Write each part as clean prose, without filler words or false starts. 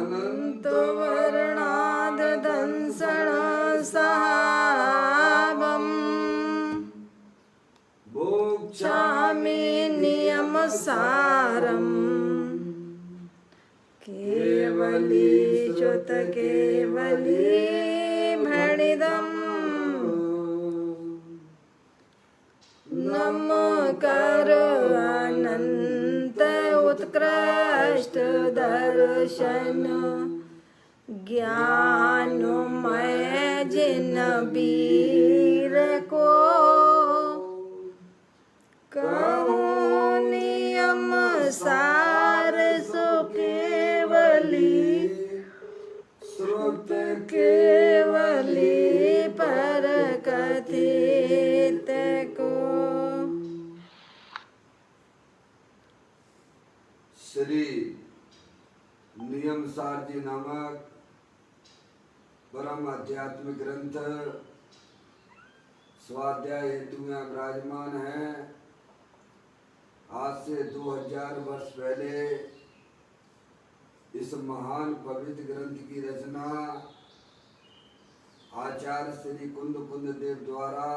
अनंत वर्णाद दंसण सहाबम भोक्ष्यामि नियमसारम् केवली च्युत केवली भणिदम् नमकार अनंत उत्कृष्ट दर्शन ज्ञानमय जिन वीर को कहूँ नियम सार सो केवली श्रुत केवली पर कथित को। श्री नियम सार जी नामक परम आध्यात्मिक ग्रंथ स्वाध्याय हेतु में विराजमान है। आज से 2000 वर्ष पहले इस महान पवित्र ग्रंथ की रचना आचार्य श्री कुंद देव द्वारा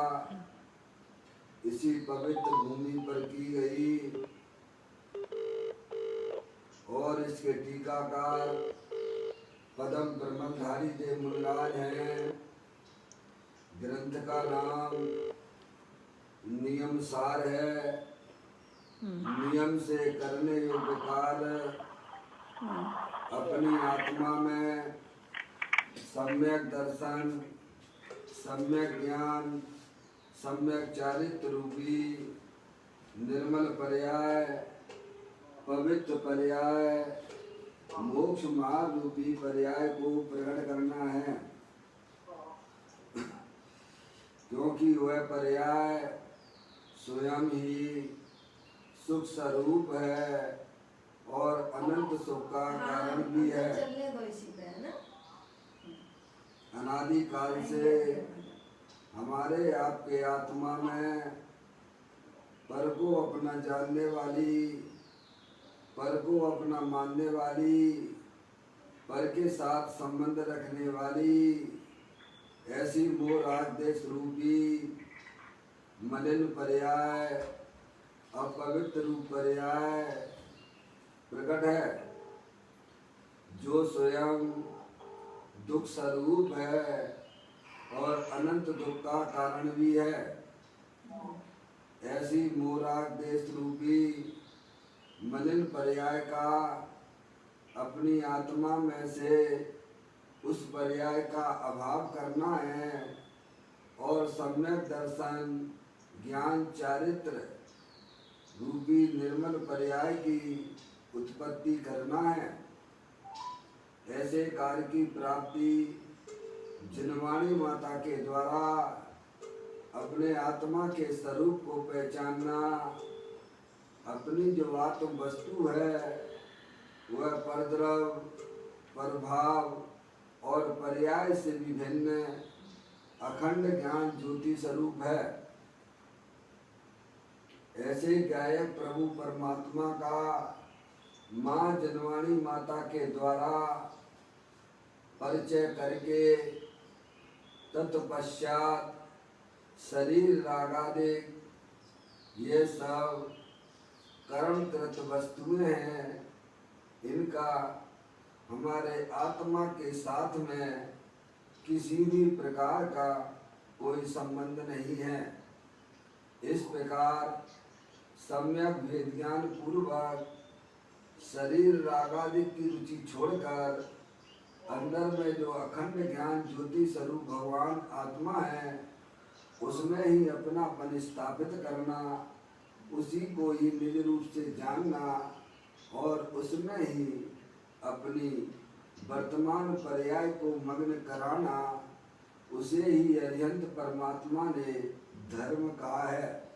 इसी पवित्र भूमि पर की गई और इसके टीकाकार पदम ब्रह्मधारी देव मुनिराज हैं। ग्रंथ का नाम नियम सार है। नियम से करने योग्य कार्य अपनी आत्मा में सम्यक दर्शन, सम्यक ज्ञान, सम्यक चारित्र रूपी निर्मल पर्याय, पवित्र पर्याय, मोक्ष मार्ग रूपी पर्याय को प्रकट करना है। क्योंकि वह पर्याय स्वयं ही सुख स्वरूप है और अनंत सुख का कारण भी है। अनादि काल से हमारे आपके आत्मा में पर को अपना जानने वाली, पर को अपना मानने वाली, पर के साथ संबंध रखने वाली ऐसी मोर आदेश रूपी मलिन पर्याय, अपवित्र रूप पर्याय प्रकट है, जो स्वयं दुख स्वरूप है और अनंत दुख का कारण भी है। ऐसी मोराग देश रूपी मलिन पर्याय का अपनी आत्मा में से उस पर्याय का अभाव करना है और सम्यक दर्शन, ज्ञान, चारित्र रूपी निर्मल पर्याय की उत्पत्ति करना है। ऐसे कार्य की प्राप्ति जिनवाणी माता के द्वारा अपने आत्मा के स्वरूप को पहचानना, अपनी जो आत्म वस्तु है वह परद्रव, प्रभाव और पर्याय से विभिन्न अखंड ज्ञान ज्योति स्वरूप है। ऐसे गायक प्रभु परमात्मा का माँ जनवाणी माता के द्वारा परिचय करके तत्पश्चात शरीर रागादिक ये सब कर्मकृत वस्तुएं हैं, इनका हमारे आत्मा के साथ में किसी भी प्रकार का कोई संबंध नहीं है। इस प्रकार सम्यक वेद ज्ञान पूर्वक शरीर रागादि की रुचि छोड़कर अंदर में जो अखंड ज्ञान ज्योति स्वरूप भगवान आत्मा है उसमें ही अपनापन स्थापित करना, उसी को ही निज रूप से जानना और उसमें ही अपनी वर्तमान पर्याय को मग्न कराना, उसे ही अरिहंत परमात्मा ने धर्म कहा है।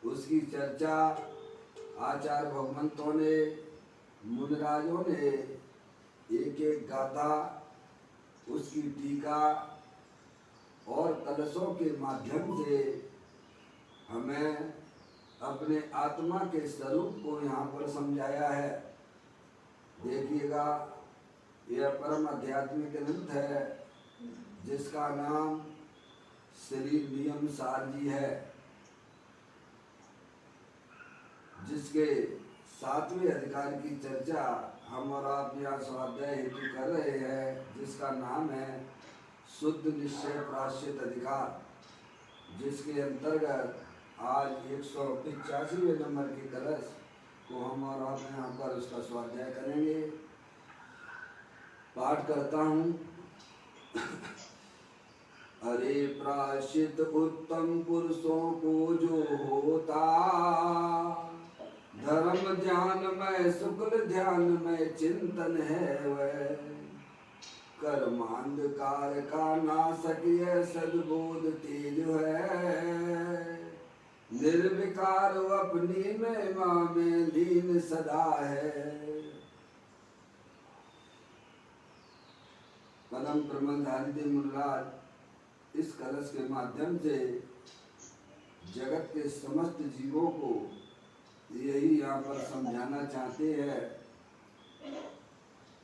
उसकी चर्चा आचार्य भगवंतों ने, मुनिराजों ने एक एक गाथा, उसकी टीका और कलशों के माध्यम से हमें अपने आत्मा के स्वरूप को यहाँ पर समझाया है। देखिएगा, यह परम आध्यात्मिक ग्रंथ है जिसका नाम श्री नियम सार जी है, जिसके 7वें अधिकार की चर्चा हम और आप यहाँ स्वाध्याय हेतु कर रहे हैं, जिसका नाम है शुद्ध निश्चय प्रायश्चित अधिकार, जिसके अंतर्गत आज 185वें नंबर की कलश को हम और आप यहाँ पर उसका स्वाध्याय करेंगे। पाठ करता हूँ। अरे प्रायश्चित उत्तम पुरुषों को जो होता, धर्म ध्यान में शुक्ल ध्यान में चिंतन है वह, कर्मांधकार का नाशक यह सद्बोध तेज है, निर्विकार अपनी महिमा में लीन सदा है। परम ब्रह्मधारी मुनिराज इस कलश के माध्यम से जगत के समस्त जीवों को यही यहाँ पर समझाना चाहते हैं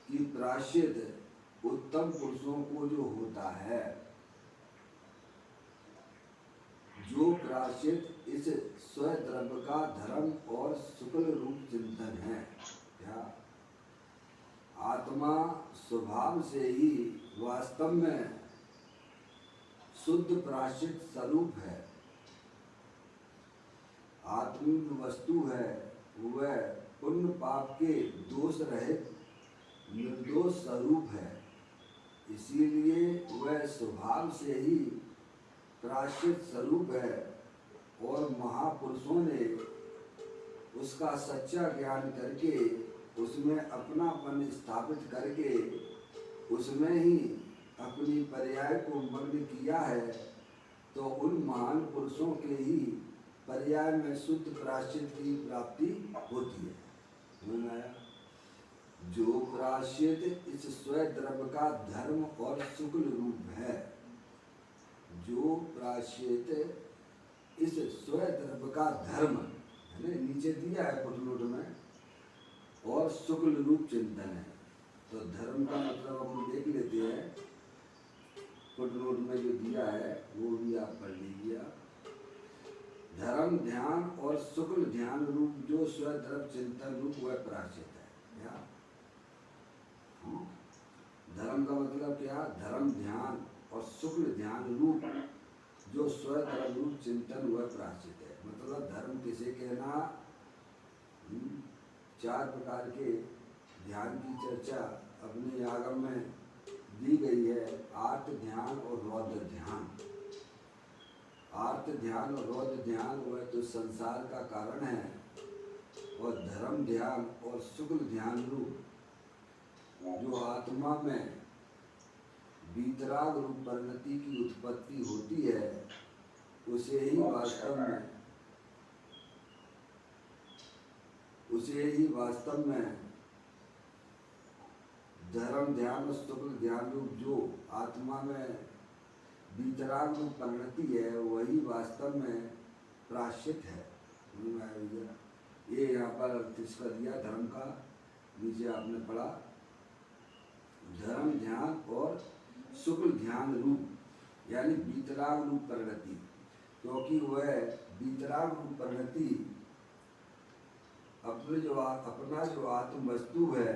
कि प्रायश्चित उत्तम पुरुषों को जो होता है, जो प्रायश्चित इस स्वद्रव्य का धर्म और शुक्ल रूप चिंतन है। क्या आत्मा स्वभाव से ही वास्तव में शुद्ध प्रायश्चित स्वरूप है, आत्मिक वस्तु है, वह पुण्य पाप के दोष रहित निर्दोष स्वरूप है। इसीलिए वह स्वभाव से ही प्रायश्चित स्वरूप है और महापुरुषों ने उसका सच्चा ज्ञान करके उसमें अपनापन स्थापित करके उसमें ही अपनी पर्याय को मग्न किया है। तो उन महान पुरुषों के ही पर्याय में शुद्ध प्रायश्चित की प्राप्ति होती है। समझ आया? जो प्रायश्चित इस स्वद्रव्य का धर्म और शुक्ल रूप है, जो प्रायश्चित इस स्वद्रव्य का धर्म है, नीचे दिया है फुटनोट में, और शुक्ल रूप चिंतन है। तो धर्म का मतलब हम देख लेते हैं, फुटनोट में जो दिया है वो भी आप पढ़ लीजिए। धर्म ध्यान और शुक्ल ध्यान रूप जो स्वद्रव्य चिंतन रूप वह प्रायश्चित है। क्या धर्म का मतलब क्या? धर्म ध्यान और शुक्ल ध्यान रूप जो स्वद्रव्य रूप चिंतन वह प्रायश्चित है। मतलब धर्म किसे कहना? 4 प्रकार के ध्यान की चर्चा अपने आगम में दी गई है। आर्त ध्यान और रौद्र ध्यान। आर्त ध्यान और रौद्र ध्यान वह तो संसार का कारण है, और धर्म ध्यान और शुक्ल ध्यान रूप जो आत्मा में वीतराग रूप परिणति की उत्पत्ति होती है, उसे ही वास्तव में धर्म ध्यान और शुक्ल ध्यान रूप जो आत्मा में वीतराग रूप परिणति है, वही वास्तव में प्रायश्चित है। ये यहाँ पर अर्थ इसका दिया धर्म का, नीचे आपने पढ़ा धर्म ध्यान और शुक्ल ध्यान रूप यानी वीतराग रूप परिणति, क्योंकि वह वीतराग रूप परिणति अपना जो आत्म वस्तु है,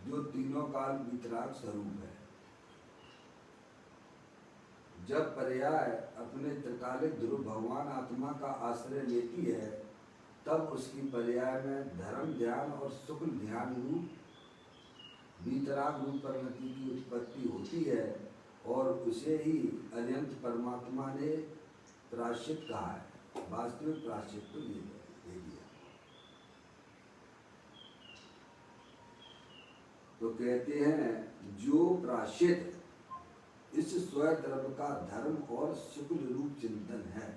जो तीनों काल वीतराग स्वरूप है। जब पर्याय अपने त्रिकालिक ध्रुव भगवान आत्मा का आश्रय लेती है, तब उसकी पर्याय में धर्म ध्यान और शुक्ल ध्यान रूप वीतराग रूप परिणति की उत्पत्ति होती है, और उसे ही अनंत परमात्मा ने प्रायश्चित कहा है। वास्तविक प्रायश्चित तो ये दिया। तो कहते हैं जो प्रायश्चित इस स्वद्रव्य का धर्म और शुक्ल रूप चिंतन है।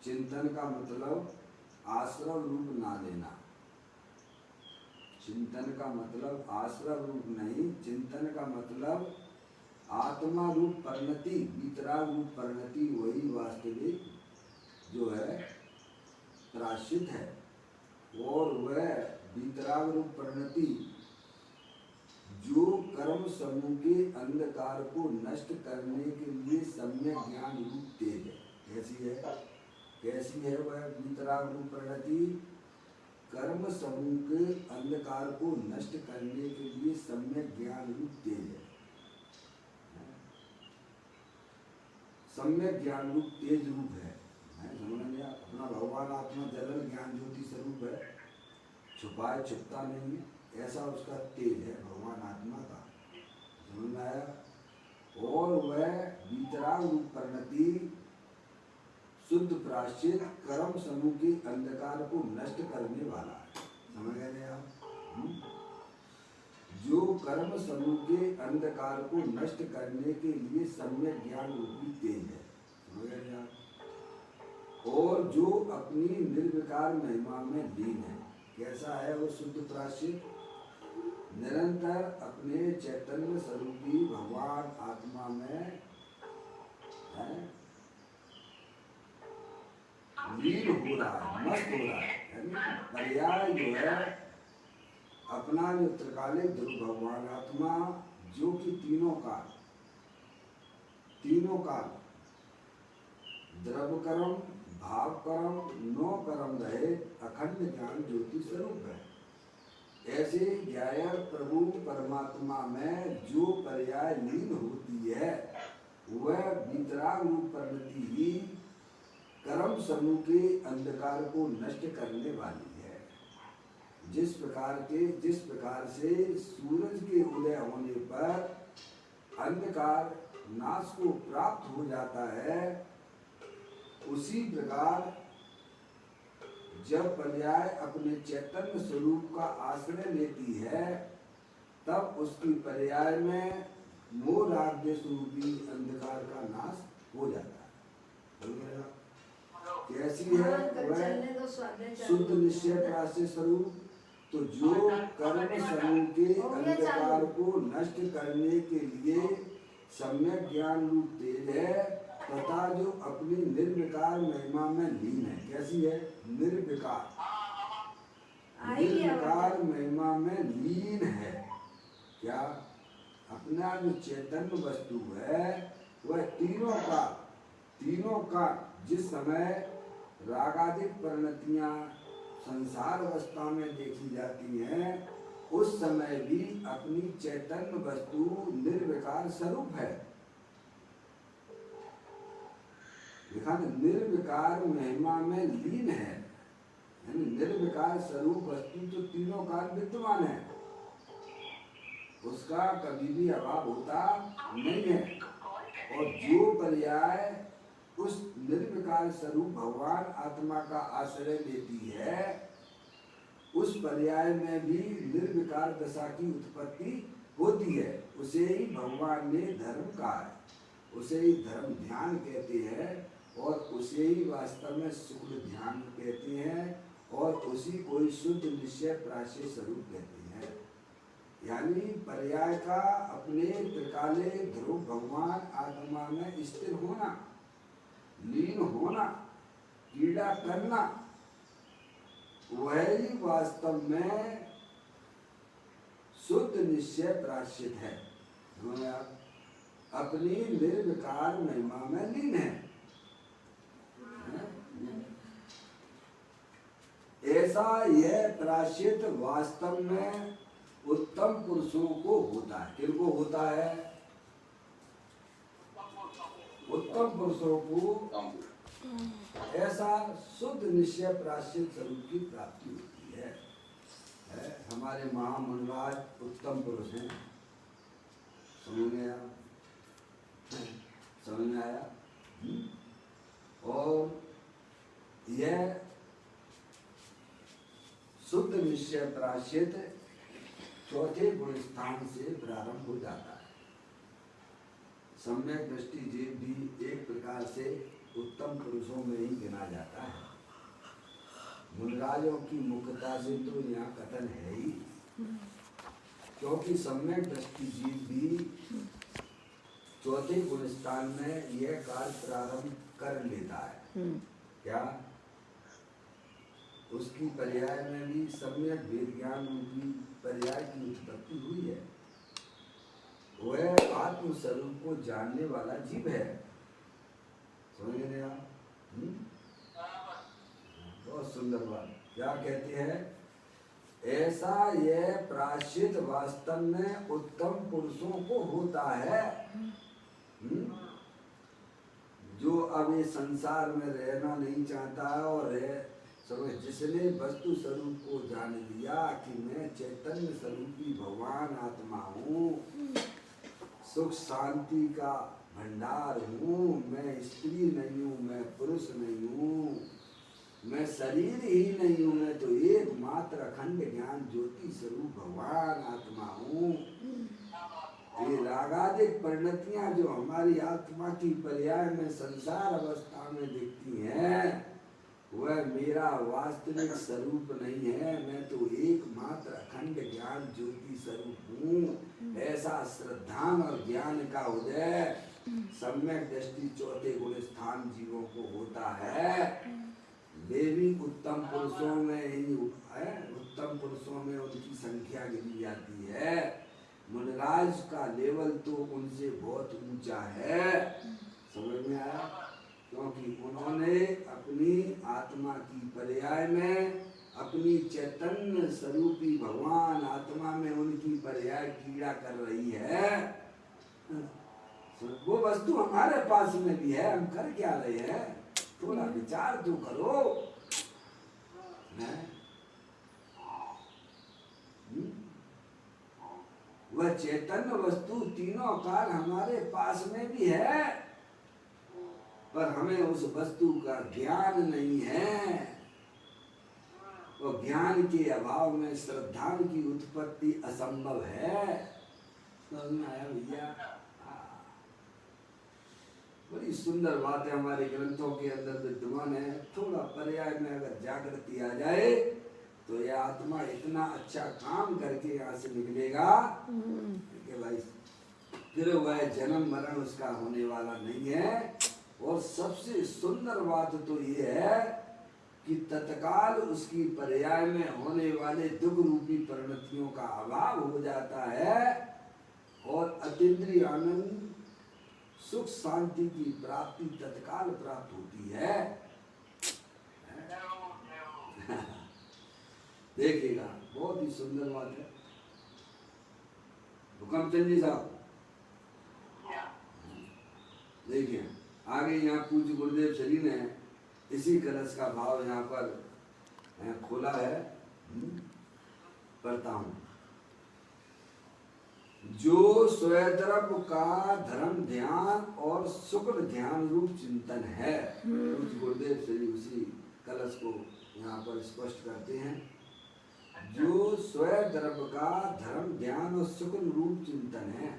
चिंतन का मतलब आश्रव रूप ना लेना। चिंतन का मतलब आश्रव रूप नहीं, चिंतन का मतलब आत्मा रूप परिणति, वीतराग रूप परिणति, वही वास्तविक जो है प्रायश्चित है। और वह वीतराग रूप परिणति कर्म समूह के अंधकार को नष्ट करने के लिए सम्यक ज्ञान रूप तेज है। कैसी है वह वीतराग रूप प्रगति? कर्म समूह के अंधकार को नष्ट करने के लिए सम्यक ज्ञान रूप तेज है। सम्यक ज्ञान रूप तेज रूप है। समझ लिया? अपना भगवान आत्मा जलन ज्ञान ज्योति स्वरूप है, छुपाए छुपता नहीं है, ऐसा उसका तेज है भगवान आत्मा का। समझ में आया? और वह वीतराग रूप परिणति शुद्ध प्राश्चित कर्म समूह के अंधकार को नष्ट करने वाला है। समझ गए आप? जो कर्म समूह के अंधकार को नष्ट करने के लिए सम्यक ज्ञान रूपी तेज है। समझ गए आप? और जो अपनी निर्विकार महिमा में लीन है। कैसा है वो शुद्ध प्राश्चित? निरंतर अपने चैतन्य स्वरूपी भगवान आत्मा में लीन हो रहा है, मस्त हो रहा है। पर्याय जो है अपना जो त्रिकालिक ध्रुव भगवान आत्मा, जो कि तीनों काल द्रव्य कर्म, भाव कर्म, नौ कर्म रहे अखंड ज्ञान ज्योति स्वरूप है। ऐसे ज्ञाय प्रभु परमात्मा में जो पर्याय लीन होती है वह वीतराग रूप परिणति ही कर्म समूह के अंधकार को नष्ट करने वाली है। जिस प्रकार से सूरज के उदय होने पर अंधकार नाश को प्राप्त हो जाता है, उसी प्रकार जब पर्याय अपने चैतन्य स्वरूप का आश्रय लेती है तब उसकी पर्याय में मोह राग द्वेष रूपी अंधकार का नाश हो जाता है। कैसी है वह शुद्ध निश्चय प्राश्चित स्वरूप? तो जो कर्म समूह के अंधकार को नष्ट करने के लिए सम्यक ज्ञान रूप तेज है तथा जो अपनी निर्विकार महिमा में लीन है। कैसी है? निर्विकार महिमा में लीन है। क्या? अपना जो चैतन्य वस्तु है वह तीनों का जिस समय रागादिक परिणतियां संसार अवस्था में देखी जाती हैं, उस समय भी अपनी चैतन्य वस्तु निर्विकार स्वरूप है। देखा ना, निर्विकार महिमा में लीन है। निर्विकार स्वरूप वस्तु तो तीनों काल विद्यमान है, उसका कभी भी अभाव होता नहीं है। और जो पर्याय उस निर्विकार स्वरूप भगवान आत्मा का आश्रय लेती है, उस पर्याय में भी निर्विकार दशा की उत्पत्ति होती है। उसे ही भगवान ने धर्म कहा है, उसे ही धर्म ध्यान कहते हैं और उसे ही वास्तव में शुक्ल ध्यान कहते हैं और उसी को ही शुद्ध निश्चय प्राश्चित स्वरूप कहते हैं। यानी पर्याय का अपने त्रिकाले ध्रुव भगवान आत्मा में स्थिर होना, लीन होना, क्रीड़ा करना, वही वास्तव में शुद्ध निश्चय प्राश्चित है। अपनी निर्विकार महिमा में लीन है। ऐसा यह प्राश्चित वास्तव में उत्तम पुरुषों को होता है। किनको होता है? उत्तम पुरुषों को ऐसा शुद्ध निश्चय प्राश्चित स्वरूप की प्राप्ति होती है। हमारे महामंडलाज उत्तम पुरुष हैं। समझ में आया? और यह शुद्ध निश्चय प्राश्चित चौथे गुण स्थान से प्रारंभ हो जाता है। सम्यक दृष्टि जीव भी एक प्रकार से उत्तम पुरुषों में ही गिना जाता है। मुनिराजों की मुख्यता से तो यहाँ कथन है ही, क्योंकि सम्यक दृष्टि जीव भी चौथे गुण स्थान में यह कार्य प्रारंभ कर लेता है। क्या? उसकी पर्याय में भी सम्यक वेद ज्ञान रूपी पर्याय की उत्पत्ति हुई है। वह आत्म स्वरूप को जानने वाला जीव है। समझ गए आप? बहुत सुंदर बात। क्या कहते हैं? ऐसा यह प्रायश्चित वास्तव में उत्तम पुरुषों को होता है। जो अब ये संसार में रहना नहीं चाहता और समझ, जिसने वस्तु स्वरूप को जान लिया कि मैं चैतन्य स्वरूपी भगवान आत्मा हूँ, सुख शांति का भंडार हूँ, मैं स्त्री नहीं हूँ, मैं पुरुष नहीं हूँ, मैं शरीर ही नहीं हूँ, मैं तो एकमात्र अखंड ज्ञान ज्योति स्वरूप भगवान आत्मा हूँ। ये रागादिक परिणतियां जो हमारी आत्मा की पर्याय में संसार अवस्था में दिखती हैं, वह मेरा वास्तविक स्वरूप नहीं है। मैं तो एकमात्र अखंड ज्ञान ज्योति स्वरूप हूँ। ऐसा श्रद्धान और ज्ञान का उदय सम्यक दृष्टि चौथे गुण स्थान जीवों को होता है। वे भी उत्तम पुरुषों में ही उत्तम पुरुषों में उनकी संख्या गिनी जाती है। मुनिराज का लेवल तो उनसे बहुत ऊंचा है। समझ में आया? क्योंकि उन्होंने अपनी आत्मा की पर्याय में अपनी चैतन्य स्वरूपी भगवान आत्मा में उनकी पर्याय क्रीड़ा कर रही है। वो वस्तु हमारे पास में भी है, हम कर क्या रहे हैं? थोड़ा विचार तो करो। वह चैतन्य वस्तु तीनों काल हमारे पास में भी है, पर हमें उस वस्तु का ज्ञान नहीं है। और ज्ञान के अभाव में श्रद्धा की उत्पत्ति असंभव है। समझ में आया भैया? बड़ी सुंदर बात है, हमारे ग्रंथों के अंदर विद्यमान है। थोड़ा पर्याय में अगर जागृति आ जाए तो यह आत्मा इतना अच्छा काम करके यहाँ से निकलेगा कि भाई फिर वह जन्म मरण उसका होने वाला नहीं है। और सबसे सुंदर बात तो ये है कि तत्काल उसकी पर्याय में होने वाले दुख रूपी परिणतियों का अभाव हो जाता है और अतीन्द्रिय आनंद सुख शांति की प्राप्ति तत्काल प्राप्त होती है। देखिएगा, बहुत ही सुंदर बात है। हुक्म चंद जी साहब देखिए आगे यहाँ पूज्य गुरुदेव श्री ने इसी कलश का भाव यहाँ पर खोला है। पढ़ता हूँ। जो स्वयं का धर्म ध्यान और शुक्र ध्यान रूप चिंतन है, पूज्य गुरुदेव श्री उसी कलश को यहाँ पर स्पष्ट करते हैं। जो स्वयं का धर्म ध्यान और शुक्र रूप चिंतन है।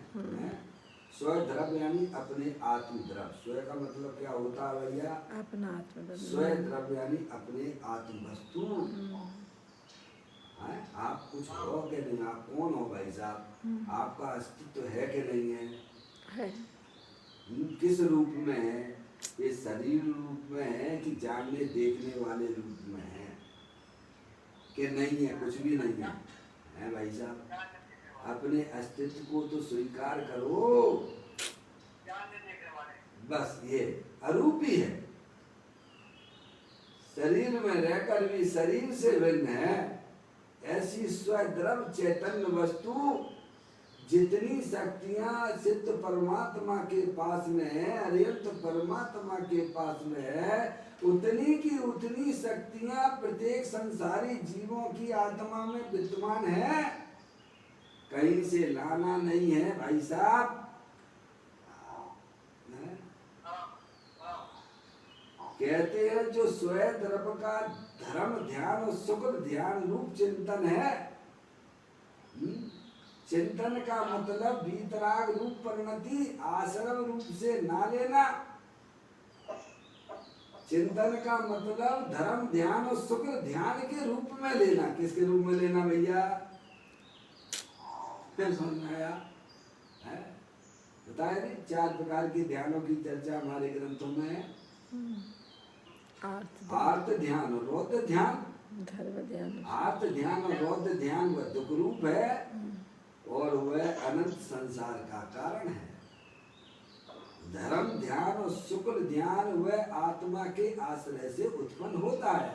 स्वयं द्रव्य यानी अपने आत्म द्रव्य। स्वयं का मतलब क्या होता है भैया? अपना आत्म। स्वयं द्रव्य यानी अपने आत्म वस्तु। आप कुछ हो कि नहीं? आप कौन हो भाई साहब? आपका अस्तित्व है कि नहीं है? किस रूप में है? ये शरीर रूप में है कि जानने देखने वाले रूप में है कि नहीं है? कुछ भी नहीं है भाई साहब? अपने अस्तित्व को तो स्वीकार करो। बस ये अरूपी है, शरीर में रहकर भी शरीर से भिन्न है। ऐसी स्वद्रव्य चैतन्य वस्तु जितनी शक्तियां सिद्ध परमात्मा के पास में है, अरिहंत परमात्मा के पास में है, उतनी की उतनी शक्तियां प्रत्येक संसारी जीवों की आत्मा में विद्यमान है। कहीं से लाना नहीं है भाई साहब। कहते हैं जो स्वयं द्रव्य का धर्म ध्यान और शुक्र ध्यान रूप चिंतन है। चिंतन का मतलब वीतराग रूप परिणति आश्रम रूप से ना लेना। चिंतन का मतलब धर्म ध्यान और शुक्र ध्यान के रूप में लेना। किसके रूप में लेना भैया? समझ में आया? बताया नहीं? 4 प्रकार के ध्यानों की चर्चा हमारे ग्रंथों में है। आर्त ध्यान और रौद्र ध्यान। धर्म ध्यान। आर्त ध्यान और रौद्र ध्यान वह दुख रूप है और वह अनंत संसार का कारण है। धर्म ध्यान और शुक्ल ध्यान वह आत्मा के आश्रय से उत्पन्न होता है।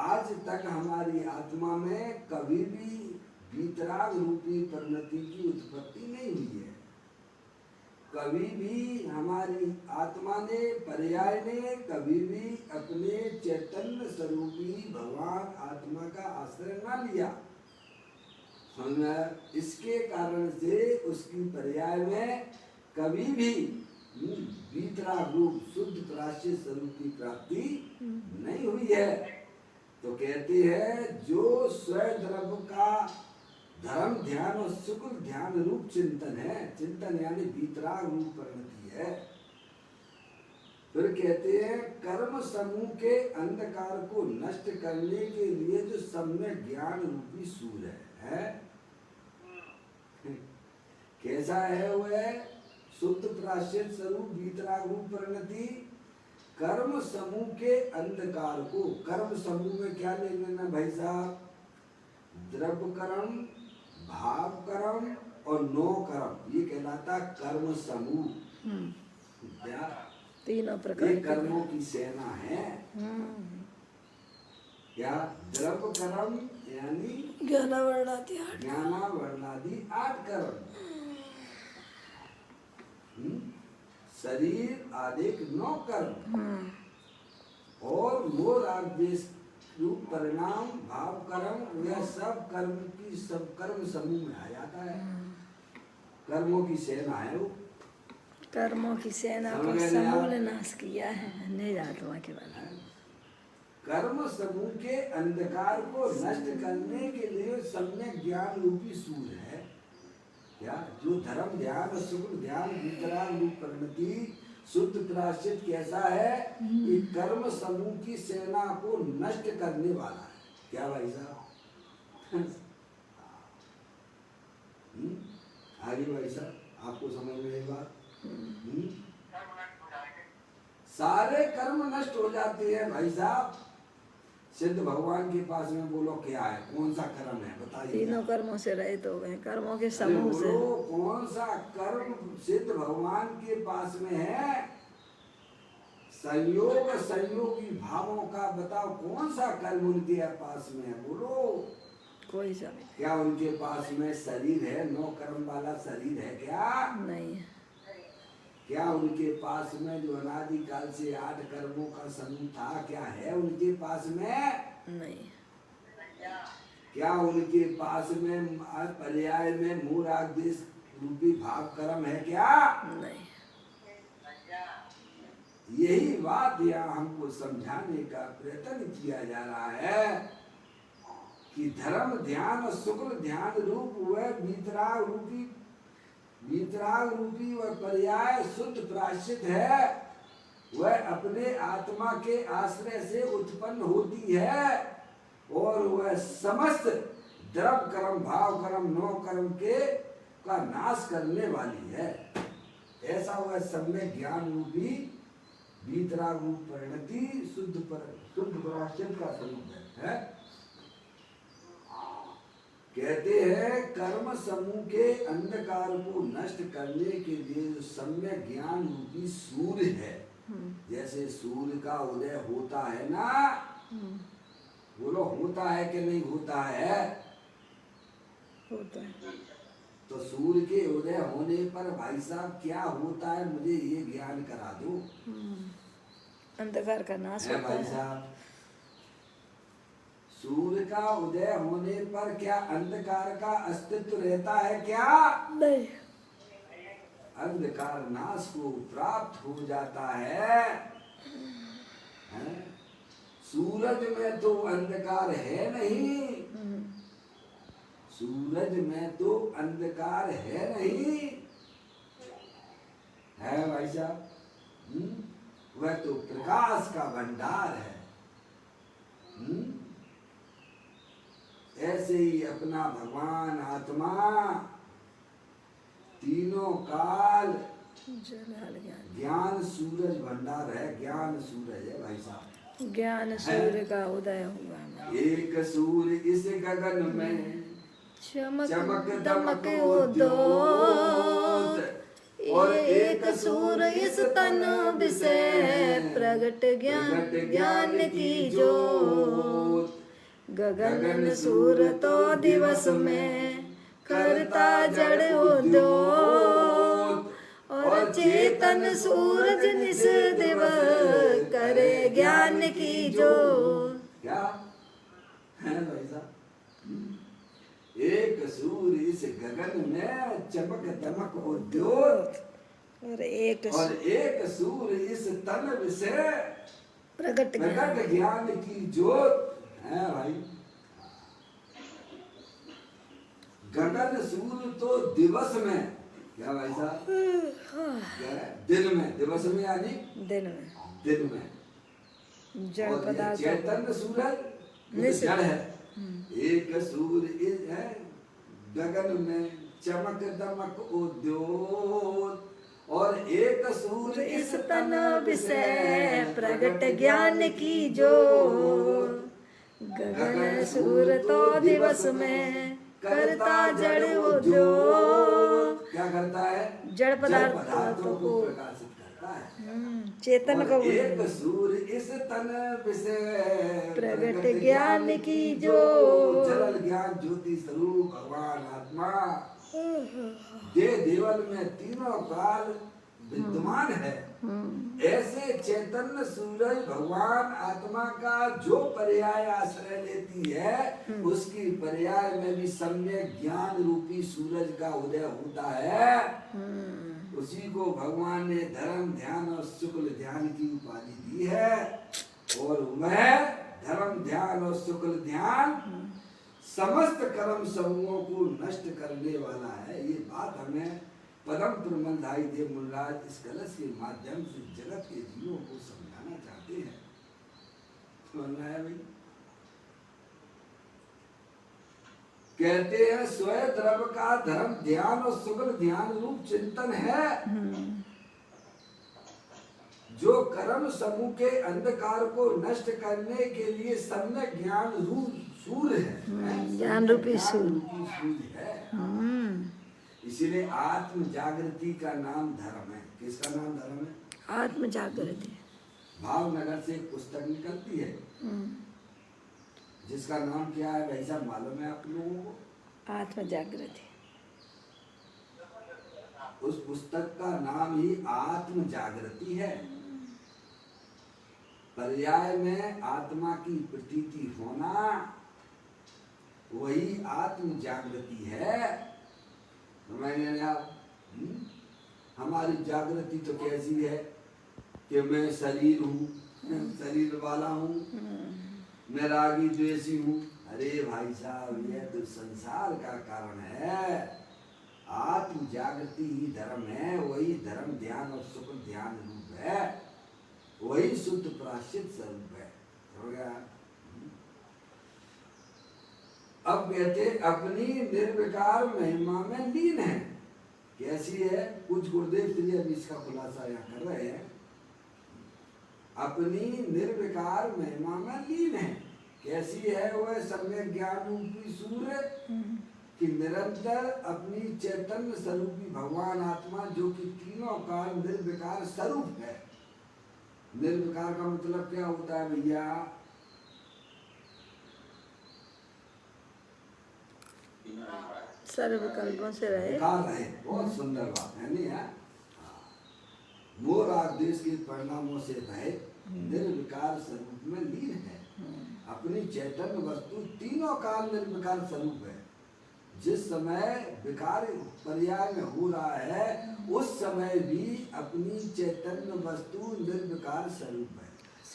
आज तक हमारी आत्मा में कभी भी वीतराग रूपी परिणति की उत्पत्ति नहीं हुई है। कभी भी हमारी आत्मा ने पर्याय ने कभी भी अपने चैतन्य स्वरूपी भगवान आत्मा का आश्रय ना लिया। समझ में आया? इसके कारण से उसकी पर्याय में कभी भी वीतराग रूप शुद्ध प्राश्चित स्वरूप की प्राप्ति नहीं हुई है। तो कहते हैं जो स्वयं द्रव्य का धर्म ध्यान और शुक्ल ध्यान रूप चिंतन है, चिंतन यानी वीतराग रूप परिणति है। फिर कहते हैं कर्म समूह के अंधकार को नष्ट करने के लिए जो सम्यक ज्ञान रूपी सूर्य है, कैसा है वह शुद्ध प्राश्चित स्वरूप वीतराग रूप परिणति। कर्म समूह के अंधकार को, कर्म समूह में क्या ले लेना भाई साहब? द्रव्य कर्म, भाव कर्म और नो कर्म, ये कहलाता कर्म समूह। क्या तीनों प्रकार ये कर्मों की सेना है। क्या द्रव्य कर्म यानी ज्ञानावर्णादि ज्ञानावर्णादि 8 कर्म, शरीर आदि 9 कर्म और मोर आदेश रूप परिणाम भाव कर्म, यह सब कर्म की सब कर्म समूह में आ जाता है। कर्मों की सेना है वो। कर्मों की सेना को समूल नाश किया है निज आत्मा के बल। कर्म समूह के अंधकार को नष्ट करने के लिए सम्यक ज्ञान रूपी सूर्य है। क्या जो धर्म ध्यान शुक्ल ध्यान वीतराग रूप परिणति शुद्ध प्राश्चित कैसा है कि कर्म समूह की सेना को नष्ट करने वाला है। क्या भाई साहब? आगे भाई साहब आपको समझ में एक बात? सारे कर्म नष्ट हो जाते हैं भाई साहब। सिद्ध भगवान के पास में बोलो क्या है, कौन सा कर्म है बताइए? तीनों कर्मों से रहित हो गए, कर्मों के समूह से। कौन सा कर्म सिद्ध भगवान के पास में है? संयोग संयोगी भावों का बताओ, कौन सा कर्म उनके पास में है? बोलो कोई सा नहीं। क्या उनके पास में शरीर है? 9 कर्म वाला शरीर है क्या? नहीं है। क्या उनके पास में जो अनादि काल से 8 कर्मों का समूह था, क्या है उनके पास में? नहीं। क्या उनके पास में पर्याय में मूल आदेश रूपी भाव कर्म है क्या? नहीं। यही बात यहाँ हमको समझाने का प्रयत्न किया जा रहा है कि धर्म ध्यान और शुक्ल ध्यान रूप वह वीतराग रूपी वह पर्याय शुद्ध प्राश्चित है। वह अपने आत्मा के आश्रय से उत्पन्न होती है और वह समस्त द्रव्य कर्म भाव कर्म 9 कर्म के का नाश करने वाली है। ऐसा वह सम्यक ज्ञान रूपी वीतराग रूप परिणति शुद्ध प्राश्चित का स्वरूप है। कहते हैं कर्म समूह के अंधकार को नष्ट करने के लिए जो सम्यक ज्ञान रूपी सूर्य है, जैसे सूर्य का उदय होता है ना, बोलो होता है कि नहीं होता है? होता है। तो सूर्य के उदय होने पर भाई साहब क्या होता है, मुझे ये ज्ञान करा दो। अंधकार का नाश होता भाई है। साहब, सूर्य का उदय होने पर क्या अंधकार का अस्तित्व रहता है क्या? नहीं। अंधकार नाश को प्राप्त हो जाता है। सूरज में तो अंधकार है नहीं, सूरज में तो अंधकार है नहीं, है भाई साहब? वह तो प्रकाश का भंडार है। ऐसे ही अपना भगवान आत्मा तीनों काल ज्ञान सूरज भंडार है। ज्ञान सूरज है भाई साहब। ज्ञान सूर्य का उदय हुआ। एक सूर्य इस गगन में चमक चमक दमक उद्योत और एक सूर इस तन विषय प्रगट ज्ञान की जोत। गगन सूर तो दिवस में करता जड़ उद्योत और चेतन सूरज निस दिव करे ज्ञान की जोत। क्या है भाई साहब? एक सूर्य इस गगन में चमक दमक उद्योत और एक सूर्य इस तन से प्रगट ज्ञान की जोत है भाई। गगन सूर्य तो दिवस में, क्या भाई साहब? दिन में, दिवस में यानी दिन में। जड़ और ये पदार्थ चैतन्य सूरज जड़ है। एक सूर्य है गगन में चमक दमक उद्योत और एक सूर्य इस तन विषय प्रगट ज्ञान की जोत। गगन सूर तो दिवस में करता जड़ उद्योग। क्या करता है? जड़ पदार्थों को प्रकाशित करता है। चेतन को एक सूर्य इस तन विषय प्रगट ज्ञान की जो जल ज्ञान ज्योति स्वरूप भगवान आत्मा देवल में तीनों काल विद्यमान है। ऐसे चैतन्य सूरज भगवान आत्मा का जो पर्याय आश्रय लेती है उसकी पर्याय में भी सम्यक ज्ञान रूपी सूरज का उदय होता है। उसी को भगवान ने धर्म ध्यान और शुक्ल ध्यान की उपाधि दी है और वह धर्म ध्यान और शुक्ल ध्यान समस्त कर्म समूहों को नष्ट करने वाला है। ये बात हमें परम प्रबंधाई देव मुनिराज इस कलश के माध्यम से जगत के जीवों को समझाना चाहते हैं। समझना है भाई? कहते हैं स्वयं द्रव्य का धर्म ध्यान और शुक्ल ध्यान रूप चिंतन है जो कर्म समूह के अंधकार को नष्ट करने के लिए सम्यक ज्ञान रूप सूर्य है। ज्ञान रूपी सूर्य है। इसीलिए आत्म जागृति का नाम धर्म है। किसका नाम धर्म है? आत्म जागृति। भावनगर से एक पुस्तक निकलती है जिसका नाम क्या है भाई साहब मालूम है आप लोगों को? आत्म जागृति। उस पुस्तक का नाम ही आत्म जागृति है। पर्याय में आत्मा की प्रतीति होना वही आत्म जागृति है। मैंने आप हमारी जागृति तो कैसी है कि मैं शरीर हूँ, शरीर वाला हूँ, मैं रागी द्वेषी हूँ। अरे भाई साहब यह तो संसार का कारण है। आत्म जागृति ही धर्म है। वही धर्म ध्यान और शुक्ल ध्यान रूप है। वही शुद्ध प्राश्चित स्वरूप है। हो गया? अब कहते अपनी निर्विकार महिमा में लीन है। कैसी है? कुछ गुरुदेव श्री अभी इसका खुलासा यहाँ कर रहे हैं। अपनी निर्विकार महिमा में लीन है। कैसी है वह? सम्यक ज्ञान रूपी सूर्य कि निरंतर अपनी चैतन्य स्वरूपी भगवान आत्मा जो कि तीनों काल निर्विकार स्वरूप है। निर्विकार का मतलब क्या होता है भैया? सर्वकल्पों से रहे। बहुत सुंदर बात है नहीं है? मोर देश के परिणामों से रहित निर्विकार स्वरूप में लीन है। अपनी चैतन्य वस्तु तीनों काल निर्विकार स्वरूप है। जिस समय विकार पर्याय में हो रहा है उस समय भी अपनी चैतन्य वस्तु निर्विकार स्वरूप है।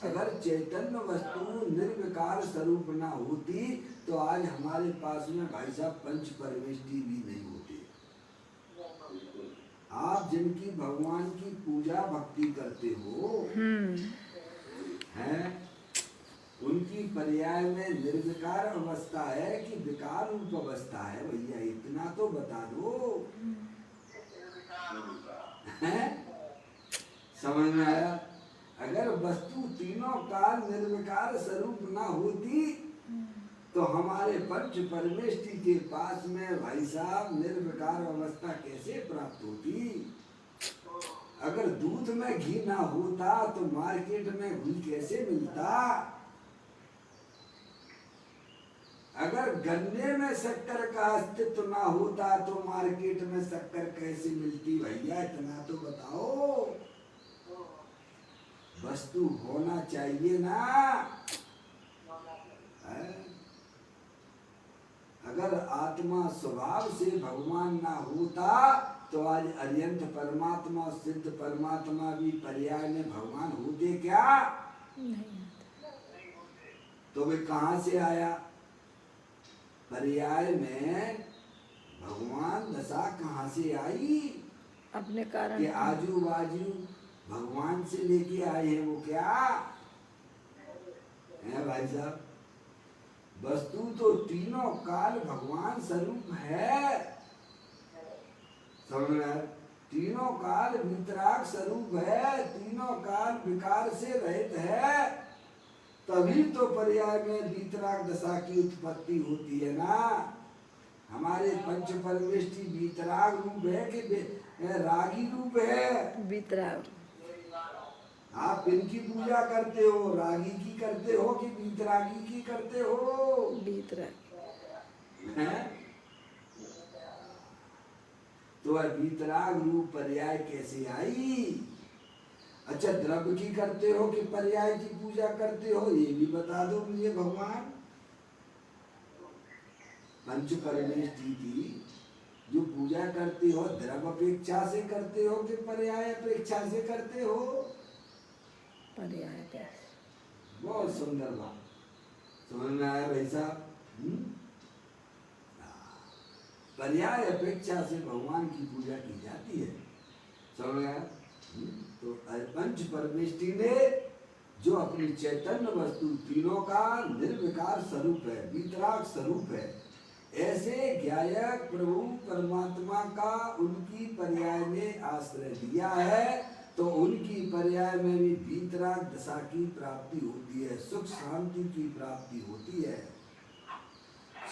अगर चैतन्य वस्तु निर्विकार स्वरूप ना होती तो आज हमारे पास में भाई साहब पंच परमेष्टि भी नहीं होते। आप जिनकी भगवान की पूजा भक्ति करते हो हैं उनकी पर्याय में निर्विकार अवस्था है कि विकार रूप अवस्था है। भैया इतना तो बता दो। समझ में आया? अगर वस्तु तीनों काल निर्विकार स्वरूप ना होती तो हमारे पंच परमेष्टि के पास में भाई साहब निर्विकार अवस्था कैसे प्राप्त होती? अगर दूध में घी ना होता तो मार्केट में घी कैसे मिलता? अगर गन्ने में शक्कर का अस्तित्व ना होता तो मार्केट में शक्कर कैसे मिलती? भैया इतना तो बताओ। वस्तु होना चाहिए ना। अगर आत्मा स्वभाव से भगवान ना होता तो आज अरियंत परमात्मा सिद्ध परमात्मा भी पर्याय में भगवान होते क्या? तो वे कहाँ से आया? पर्याय में भगवान दशा कहाँ से आई? अपने कारण कि आजू बाजू भगवान से लेके आए हैं। वो क्या है भाई साहब? वस्तु तो तीनों काल भगवान स्वरूप है। समझ में? तीनों काल वितराग स्वरूप है, तीनों काल विकार से रहित है, तभी तो पर्याय में वितराग दशा की उत्पत्ति होती है ना। हमारे पंच परमेष्टि वितराग रूप है कि रागी रूप है? वितराग। आप इनकी पूजा करते हो, रागी की करते हो कि वितरागी की करते हो? वितराग हैं? तो वह वितराग रूप पर्याय कैसे आई? अच्छा, द्रव्य की करते हो कि पर्याय की पूजा करते हो, ये भी बता दो मुझे भगवान। पंच परमेष्टि की जो पूजा करते हो, द्रव्य अपेक्षा से करते हो कि पर्याय अपेक्षा से करते हो? पर्याय पे। बहुत सुंदर बात, समझ में आया भाई साहब? पर्याय अपेक्षा से भगवान की पूजा की जाती है। समझ में आया? तो पंच परमेष्टि ने जो अपनी चैतन्य वस्तु तीनों का निर्विकार स्वरूप है, वितराग स्वरूप है, ऐसे ज्ञायक प्रभु परमात्मा का उनकी पर्याय में आश्रय दिया है, तो उनकी पर्याय में भी वितराग दशा की प्राप्ति होती है, सुख शांति की प्राप्ति होती है।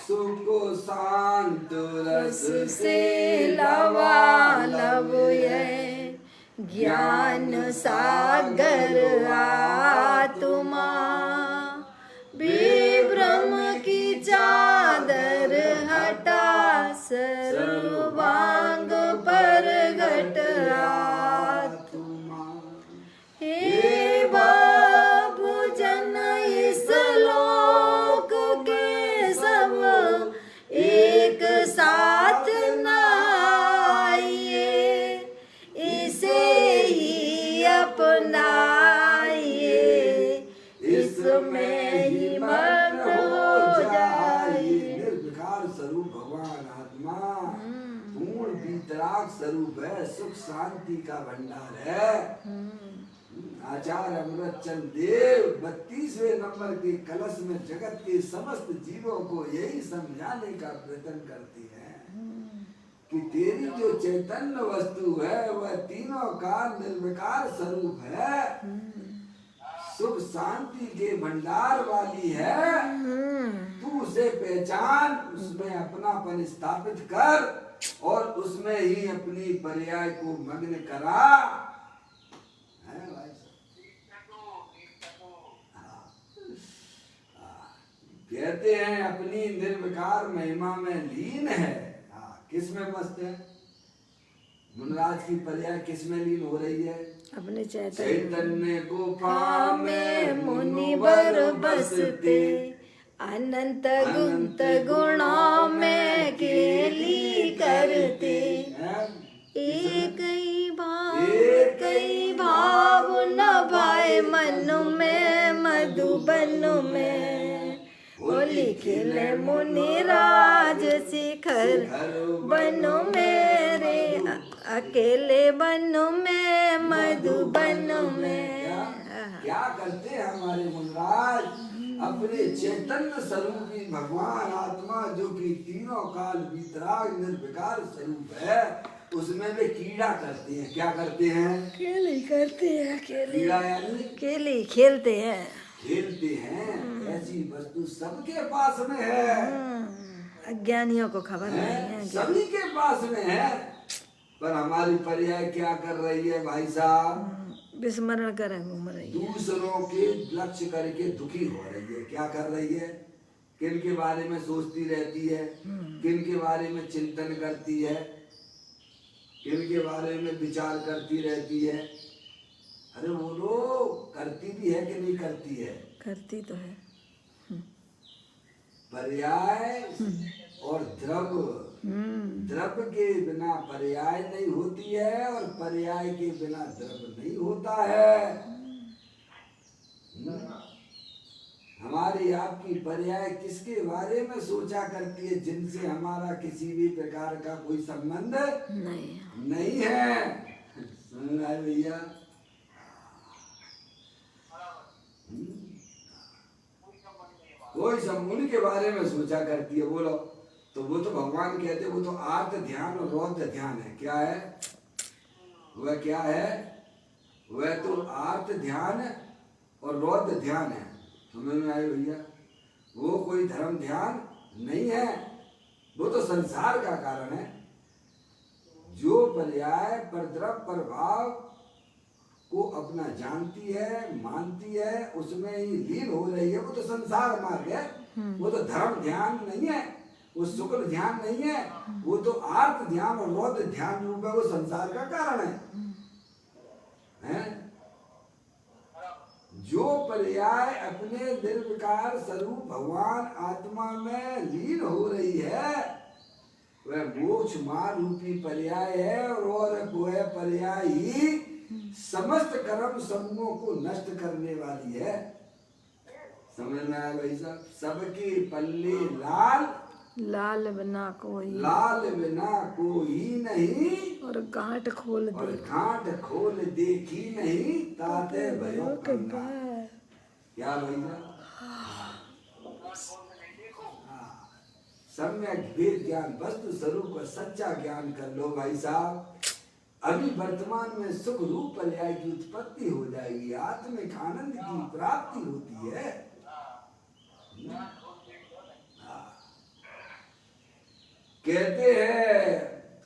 सुख शांत रस से लबालब ये ज्ञान सागर आत्मा, विभ्रम की चादर हटा सर्वांग प्रगट आत्मा। हे बाबू जन इस लोक के सब एक साथ नाइए, इसे ही अपनाइए, इसमें ही मग्न हो जाइए। निर्विकार स्वरूप भगवान आत्मा पूर्ण वितराग स्वरूप है, सुख शांति का भंडार है। आचार्य अमृतचंद देव 32वें नंबर के कलश में जगत के समस्त जीवों को यही समझाने का प्रयत्न करती है कि तेरी जो चैतन्य वस्तु है वह तीनों का निर्विकार स्वरूप है, सुख शांति के भंडार वाली है। तू उसे पहचान, उसमें अपनापन स्थापित कर और उसमें ही अपनी पर्याय को मग्न करा। है भाई? कहते हैं अपनी निर्विकार महिमा में लीन है। किस में मस्त है? मुनराज की पर्याय किस में लीन हो रही है? अपने चैतन्य गुफा में मुनिवर बसते, अनंत गुप्त गुणों में केली करते, एक ही भाव न भाए मन में मधुबन में, वो लिखले मुनिराज शिखर बनो मेरे, अकेले बनो में मधुबन में। क्या करते हैं हमारे मुनिराज? अपने चैतन्य स्वरूपी भगवान आत्मा जो कि तीनों काल वितराग निर्विकार स्वरूप है, उसमें वे कीड़ा करते हैं। क्या करते हैं? खेली करते हैं, कीड़ा यानी खेली खेलते हैं। खेलते हैं, ऐसी वस्तु सबके पास में है। अज्ञानियों को खबर नहीं है। सभी के पास में है, पर हमारी पर्याय क्या कर रही है भाई साहब? विस्मरण कर घूम रही है। दूसरों के लक्ष्य करके दुखी हो रही है। क्या कर रही है? किन के बारे में सोचती रहती है, किन के बारे में चिंतन करती है, किन के बारे में विचार करती रहती है। अरे वो लोग करती भी है कि नहीं करती है? करती तो है। पर्याय और द्रव्य, द्रव्य के बिना पर्याय नहीं होती है और पर्याय के बिना द्रव्य नहीं होता है। हमारी आपकी पर्याय किसके बारे में सोचा करती है? जिनसे हमारा किसी भी प्रकार का कोई संबंध नहीं है। सुन रहे भैया? कोई संबंध के बारे में सोचा करती है। बोलो तो वो तो भगवान कहते, वो तो आर्त ध्यान और रौद्र ध्यान है। क्या है वह? क्या है वह? तो आर्त ध्यान और रौद्र ध्यान है। समझ में आए भैया? वो कोई धर्म ध्यान नहीं है, वो तो संसार का कारण है। जो पर्याय परद्रव्य प्रभाव को अपना जानती है, मानती है, उसमें ही लीन हो रही है, वो तो संसार मार्ग है। वो तो धर्म ध्यान नहीं है, वो शुक्ल ध्यान नहीं है, वो तो आर्त ध्यान और रौद्र ध्यान रूप है। वो संसार का कारण है? जो पर्याय अपने निर्विकार स्वरूप भगवान आत्मा में लीन हो रही है, वह मोक्ष मार्ग रूपी पर्याय है। और वह पर्याय ही समस्त कर्म समूहों को नष्ट करने वाली है। समझ में आया भाई साहब? सबके पल्ले लाल, लाल बिना कोई, लाल बिना कोई नहीं, और गांठ खोल और गांठ खोल देखी नहीं, ताते भयो कंगाल। क्या भैया? सम्यक भेद ज्ञान, वस्तु स्वरूप का सच्चा ज्ञान कर लो भाई साहब। अभी वर्तमान में सुख रूप पर्याय की उत्पत्ति हो जाएगी, आत्मिक आनंद की प्राप्ति होती है। कहते हैं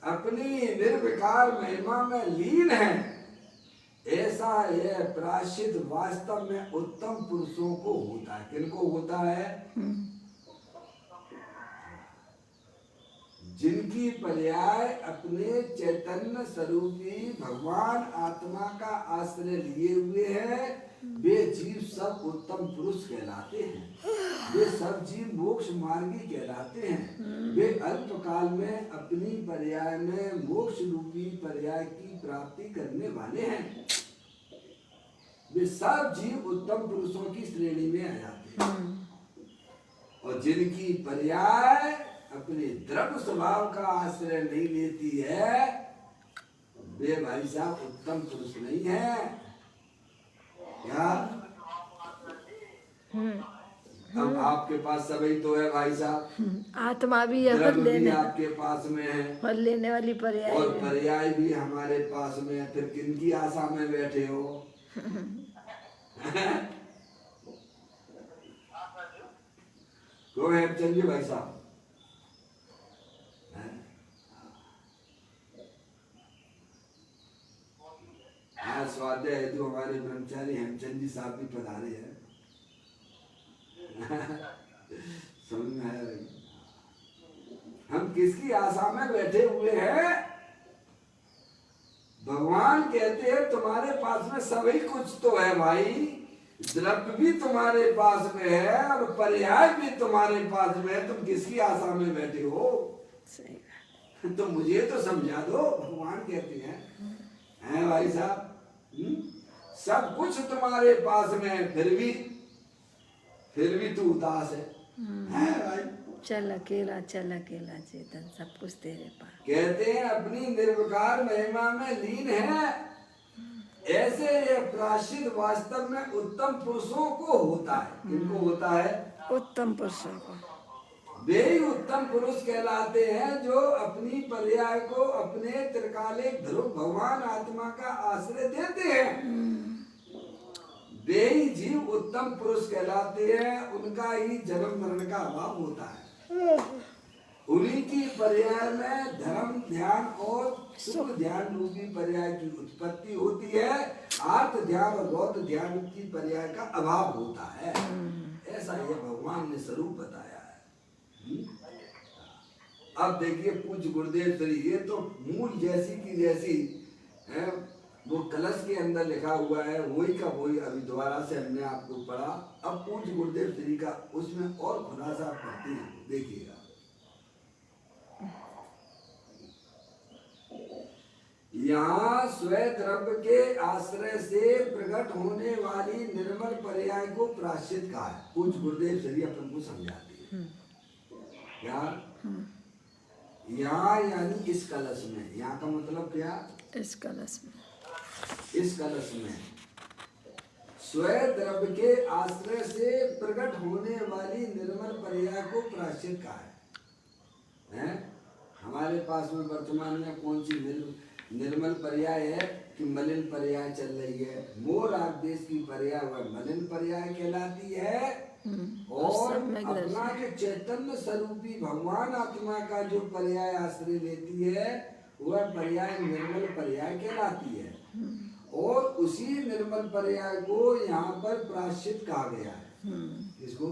अपनी निर्विकार महिमा में लीन है, ऐसा यह प्रायश्चित वास्तव में उत्तम पुरुषों को होता है। किनको होता है? जिनकी पर्याय अपने चैतन्य स्वरूपी भगवान आत्मा का आश्रय लिए हुए हैं, वे जीव सब उत्तम पुरुष कहलाते हैं। वे सब जीव मोक्ष मार्गी कहलाते हैं। वे अल्प काल में अपनी पर्याय में मोक्ष रूपी पर्याय की प्राप्ति करने वाले हैं। वे सब जीव उत्तम पुरुषों की श्रेणी में आ जाते हैं। और जिनकी पर्याय अपने द्रव्य स्वभाव का आश्रय नहीं लेती है, वे भाई साहब उत्तम पुरुष नहीं है। क्या? अब आपके पास सभी तो है भाई साहब, आत्मा भी है, द्रव्य भी आपके पास में है, और लेने वाली पर्याय, और पर्याय भी हमारे पास में है। फिर किनकी आशा में बैठे हो? क्यों है चलिए भाई साहब? आज स्वाध्याय है जो हमारे ब्रह्मचारी हेमचंद जी साहब भी पधारे हैं। समझ में आया? हम किसकी आशा में बैठे हुए हैं? भगवान कहते हैं तुम्हारे पास में सभी कुछ तो है भाई, द्रव्य भी तुम्हारे पास में है और पर्याय भी तुम्हारे पास में है। तुम किसकी आशा में बैठे हो? तो मुझे तो समझा दो। भगवान कहते हैं भाई साहब, सब कुछ तुम्हारे पास में है, फिर भी तू उदास है भाई? चल अकेला चेतन, सब कुछ तेरे पास। कहते हैं अपनी निर्विकार महिमा में लीन है, ऐसे ये प्रायश्चित वास्तव में उत्तम पुरुषों को होता है। किनको होता है? उत्तम पुरुषों को। वे ही उत्तम पुरुष कहलाते हैं जो अपनी पर्याय को अपने त्रिकालिक ध्रुव भगवान आत्मा का आश्रय देते हैं। वे ही जीव उत्तम पुरुष कहलाते हैं, उनका ही जन्म मरण का अभाव होता है। उन्हीं की पर्याय में धर्म ध्यान और सुख ध्यान रूपी पर्याय की उत्पत्ति होती है। आर्थ ध्यान और बौद्ध ध्यान की पर्याय का अभाव होता है। ऐसा ये भगवान ने स्वरूप बताया है। अब देखिए पूज्य गुरुदेव श्री, ये तो मूल जैसी की जैसी है, वो कलश के अंदर लिखा हुआ है, वही का वही अभी दोबारा से हमने आपको पढ़ा। अब पूज्य गुरुदेव श्री का उसमें और खुलासा पढ़ते हैं, देखिएगा। यहाँ स्वद्रव्य के आश्रय से प्रकट होने वाली निर्मल पर्याय को प्राश्चित कहा है। पूज्य गुरुदेव श्री अपन को समझाते हैं। क्या यहाँ यानी इस कलश में, यहाँ का मतलब क्या? इस कलश में, इस कलश में स्वद्रव्य के आश्रय से प्रकट होने वाली निर्मल पर्याय को प्राश्चित कहा है? हमारे पास में वर्तमान में कौन सी निर्मल पर्याय है कि मलिन पर्याय चल रही है? मोर आग देश की पर्याय वह मलिन पर्याय कहलाती है, और अपना जो चैतन्य स्वरूपी भगवान आत्मा का जो पर्याय आश्रय लेती है वह पर्याय निर्मल पर्याय कहलाती है। और उसी निर्मल पर्याय को यहाँ पर प्राश्चित कहा गया है। इसको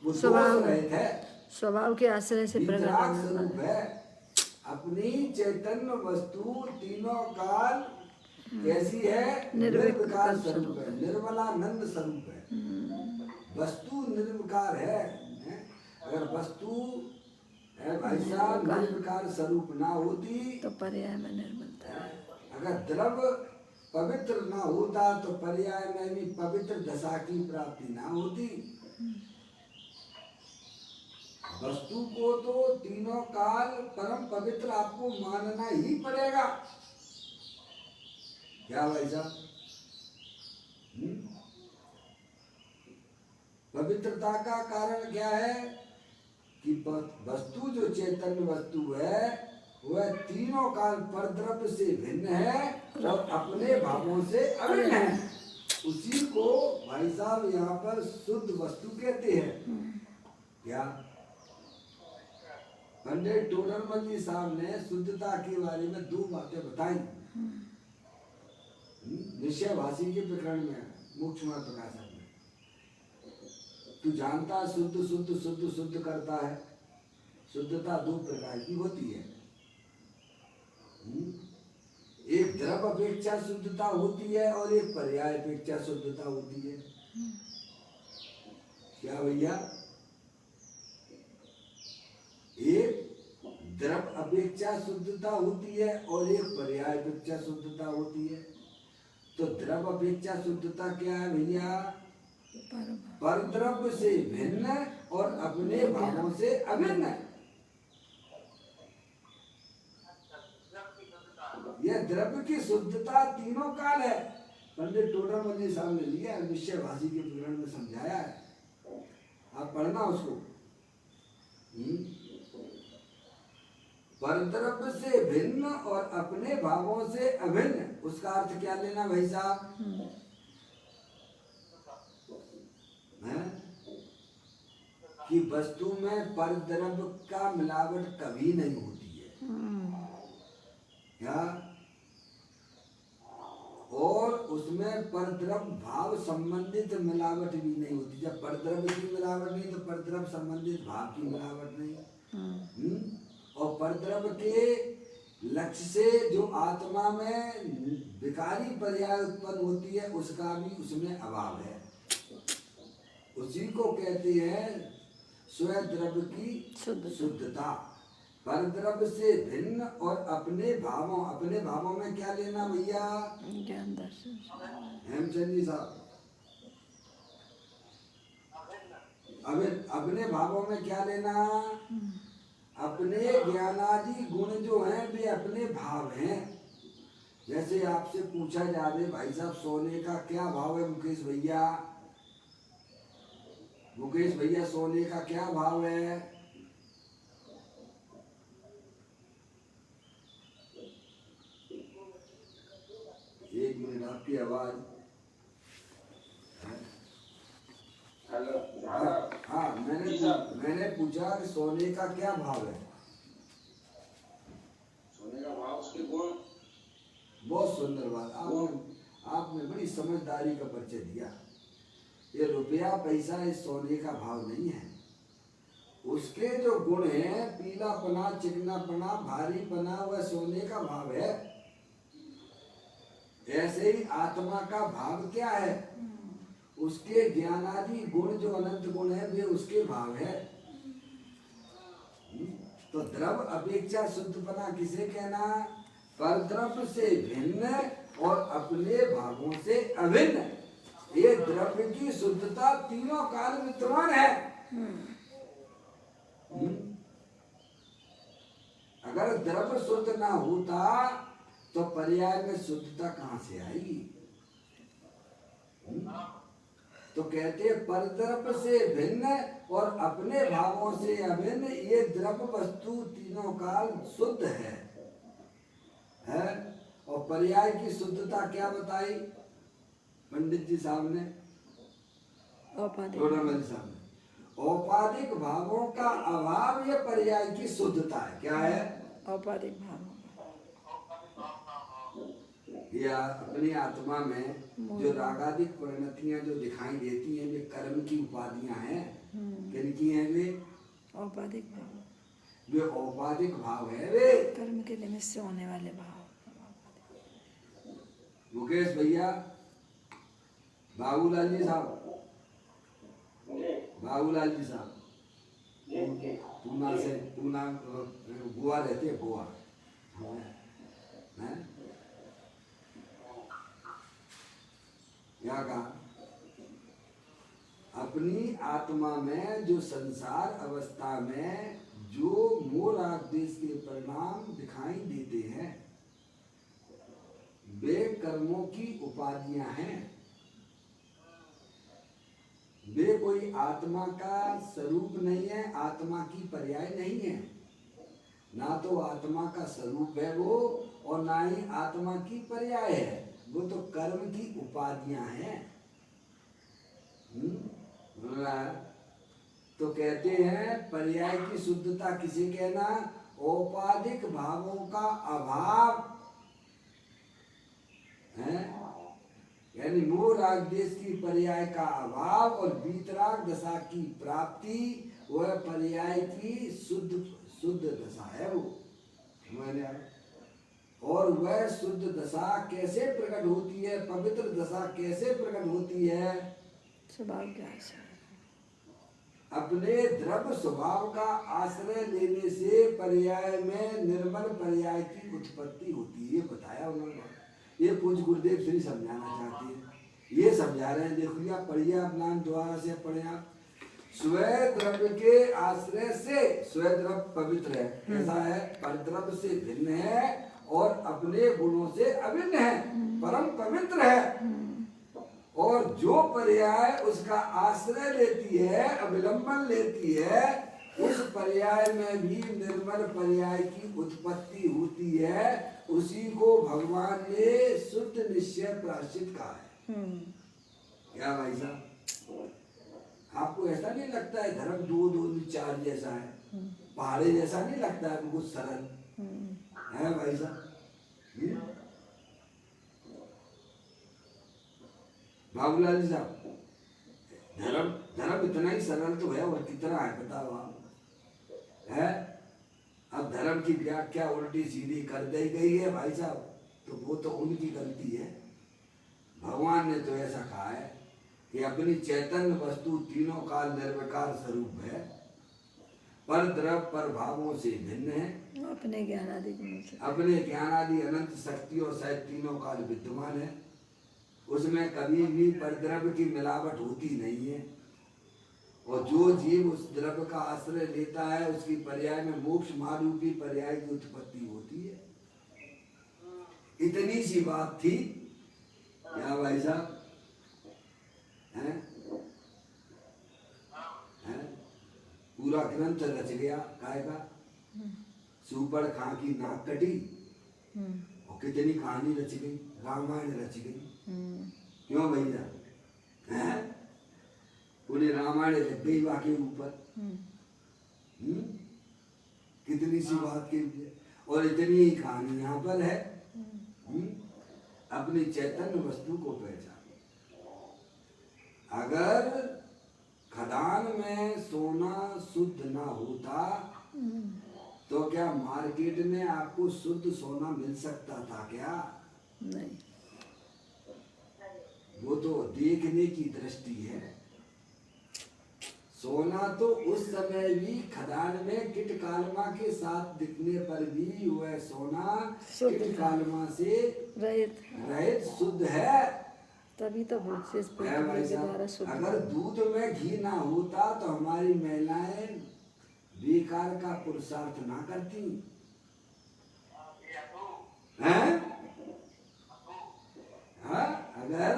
वो दोष रहित है, स्वभाव के आश्रय से वितराग स्वरूप है। अपनी चैतन्य वस्तु तीनों काल कैसी है? निर्विकार स्वरूप है, निर्मलानंद स्वरूप है। वस्तु निर्विकार है। अगर वस्तु है भाई साहब निर्विकार स्वरूप ना होती तो पर्याय में निर्मलता। अगर द्रव्य पवित्र ना होता तो पर्याय में भी पवित्र दशा की प्राप्ति ना होती। वस्तु को तो तीनों काल परम पवित्र आपको मानना ही पड़ेगा। क्या भाई साहब? पवित्रता का कारण क्या है कि वस्तु जो चैतन्य वस्तु है वह तीनों काल परद्रव्य से भिन्न है और अपने भावों से अभिन्न है। उसी को भाई साहब यहाँ पर शुद्ध वस्तु कहते हैं। क्या पंडित टोडरमल जी साहब ने शुद्धता के बारे में दो बातें बताई। निश्चय भाषी के प्रकरण में मोक्ष मार्ग प्रकाशक में, तू जानता शुद्ध शुद्ध शुद्ध शुद्ध करता है। शुद्धता दो प्रकार की होती है। एक द्रव्य अपेक्षा शुद्धता होती है और एक पर्याय अपेक्षा शुद्धता होती है। क्या भैया? एक द्रव्य अपेक्षा शुद्धता होती है और एक पर्याय अपेक्षा शुद्धता होती है। तो द्रव्य अपेक्षा शुद्धता क्या है भैया? परद्रव्य से भिन्न और अपने भावों से अभिन्न। यह द्रव्य की शुद्धता तीनों काल है। पंडित टोडरमल जी साहब ने लिया, निश्चय भाषी के प्रकरण में समझाया है, आप पढ़ना उसको। परद्रव्य से भिन्न और अपने भावों से अभिन्न, उसका अर्थ क्या लेना भाई साहब? कि वस्तु में परद्रव्य का मिलावट कभी नहीं होती है। क्या? और उसमें परद्रव्य भाव संबंधित मिलावट भी नहीं होती। जब परद्रव्य की मिलावट नहीं तो परद्रव्य संबंधित भाव की मिलावट नहीं। और परद्रव्य के लक्ष्य से जो आत्मा में विकारी पर्याय उत्पन्न होती है उसका भी उसमें अभाव है। उसी को कहते हैं स्वद्रव्य की शुद्धता। परद्रव्य से भिन्न और अपने भावों में क्या लेना भैया? ज्ञान दर्शन। हेमचंद जी साहब, अपने भावों में क्या लेना? अपने ज्ञानादि गुण जो हैं वे अपने भाव हैं। जैसे आपसे पूछा जाए भाई साहब सोने का क्या भाव है मुकेश भैया? मुकेश भैया सोने का क्या भाव है? एक मिनट, आपकी आवाज मैंने पूछा कि सोने का क्या भाव है? सोने का भाव उसके गुण। बहुत सुंदर बात, आपने बड़ी समझदारी का परिचय दिया। ये रुपया पैसा इस सोने का भाव नहीं है, उसके जो गुण हैं, पीलापना, चिकनापना, भारीपना, वह सोने का भाव है। ऐसे ही आत्मा का भाव क्या है? उसके ज्ञानादि गुण जो अनंत गुण है वे उसके भाव है। तो द्रव अपेक्षा शुद्धपना किसे कहना? परद्रव्य से भिन्न और अपने भावों से अभिन्न। ये द्रव्य की शुद्धता तीनों काल विद्यमान है। अगर द्रव्य शुद्ध ना होता तो पर्याय में शुद्धता कहाँ से आएगी? तो कहते परद्रव्य से भिन्न और अपने भावों से अभिन्न, ये द्रव्य वस्तु तीनों काल शुद्ध है? और पर्याय की शुद्धता क्या बताई पंडित जी साहब ने, औपाधिक साहब ने? औपाधिक भावों का अभाव ये पर्याय की शुद्धता है। क्या है? औपाधिक भाव या अपनी आत्मा में जो रागादिक परिणतियां जो दिखाई देती हैं वे कर्म की उपाधियां हैं। किनकी हैं वे? औपाधिक भाव, वे औपाधिक भाव है। वे कर्म के निमित्त से होने वाले भाव। मुकेश भैया, बाबूलाल जी साहब, बाबूलाल जी साहब, पूना गोवा रहते हैं, गोवा हैं? क्या कहा? अपनी आत्मा में जो संसार अवस्था में जो मोह राग द्वेष के परिणाम दिखाई देते हैं वे कर्मों की उपाधियां हैं। वे कोई आत्मा का स्वरूप नहीं है, आत्मा की पर्याय नहीं है। ना तो आत्मा का स्वरूप है वो और ना ही आत्मा की पर्याय है। वो तो कर्म की उपाधियां हैं। तो कहते हैं पर्याय की शुद्धता किसे कहना? औपाधिक भावों का अभाव है, यानी मोह राग द्वेष की पर्याय का अभाव और वीतराग दशा की प्राप्ति, वह पर्याय की शुद्ध दशा है वो। और वह शुद्ध दशा कैसे प्रकट होती है? पवित्र दशा कैसे प्रकट होती है? स्वभाव ज्ञान से, अपने द्रव्य स्वभाव का आश्रय लेने से पर्याय में निर्मल पर्याय की उत्पत्ति होती है। बताया उन्होंने। ये पूज्य गुरुदेव श्री समझाना चाहते हैं, ये समझा रहे हैं। देखो लिया, पढ़िए आप, नाम द्वारा से पढ़े आप। स्वयं द्रव्य के आश्रय से, स्वयं द्रव्य पवित्र है, ऐसा है, परद्रव्य से भिन्न है और अपने गुणों से अभिन्न है, परम पवित्र है। और जो पर्याय उसका आश्रय लेती है, अवलंबन लेती है, उस पर्याय में भी निर्मल पर्याय की उत्पत्ति होती है। उसी को भगवान ने शुद्ध निश्चय प्रायश्चित कहा है। क्या भाई साहब, आपको ऐसा नहीं लगता है धर्म 2 2 4 जैसा है? पहाड़े जैसा नहीं लगता है? कुछ सरल है भाई साहब? बाबूलाल जी साहब, धर्म इतना ही सरल तो है, और कितना है बताओ आप? है? अब धर्म की व्याख्या उल्टी सीधी कर दी गई है भाई साहब, तो वो तो उनकी गलती है। भगवान ने तो ऐसा कहा है कि अपनी चैतन्य वस्तु तीनों काल निर्विकार स्वरूप है, पर द्रव्य पर भावों से भिन्न है, अपने ज्ञान आदि गुणों से, अपने ज्ञान आदि अनंत शक्ति और सहित तीनों काल विद्यमान है। उसमें कभी भी परद्रव्य की मिलावट होती नहीं है। और जो जीव उस द्रव्य का आश्रय लेता है उसकी पर्याय में मोक्ष महारूपी पर्याय की उत्पत्ति होती है। इतनी सी बात थी। क्या भाई साहब? हैं? पूरा ग्रंथ रच गया। काय का? सुपर खां की नाक कटी और कितनी कहानी रच गई, रामायण रच गई। क्यों भैया? पूरी रामायण लग गई वाके ऊपर। कितनी सी बात के लिए, और इतनी ही कहानी यहाँ पर है। अपनी चैतन्य वस्तु को पहचानो। अगर खदान में सोना शुद्ध ना होता तो क्या मार्केट में आपको शुद्ध सोना मिल सकता था क्या? नहीं। वो तो देखने की दृष्टि है। सोना तो उस समय भी खदान में कीट कालमा के साथ दिखने पर भी वह सोना कीट कालमा से रहित शुद्ध है। तभी तो अगर दूध में घी ना होता तो हमारी महिलाएं बेकार का पुरुषार्थ ना करती हैं? हाँ? अगर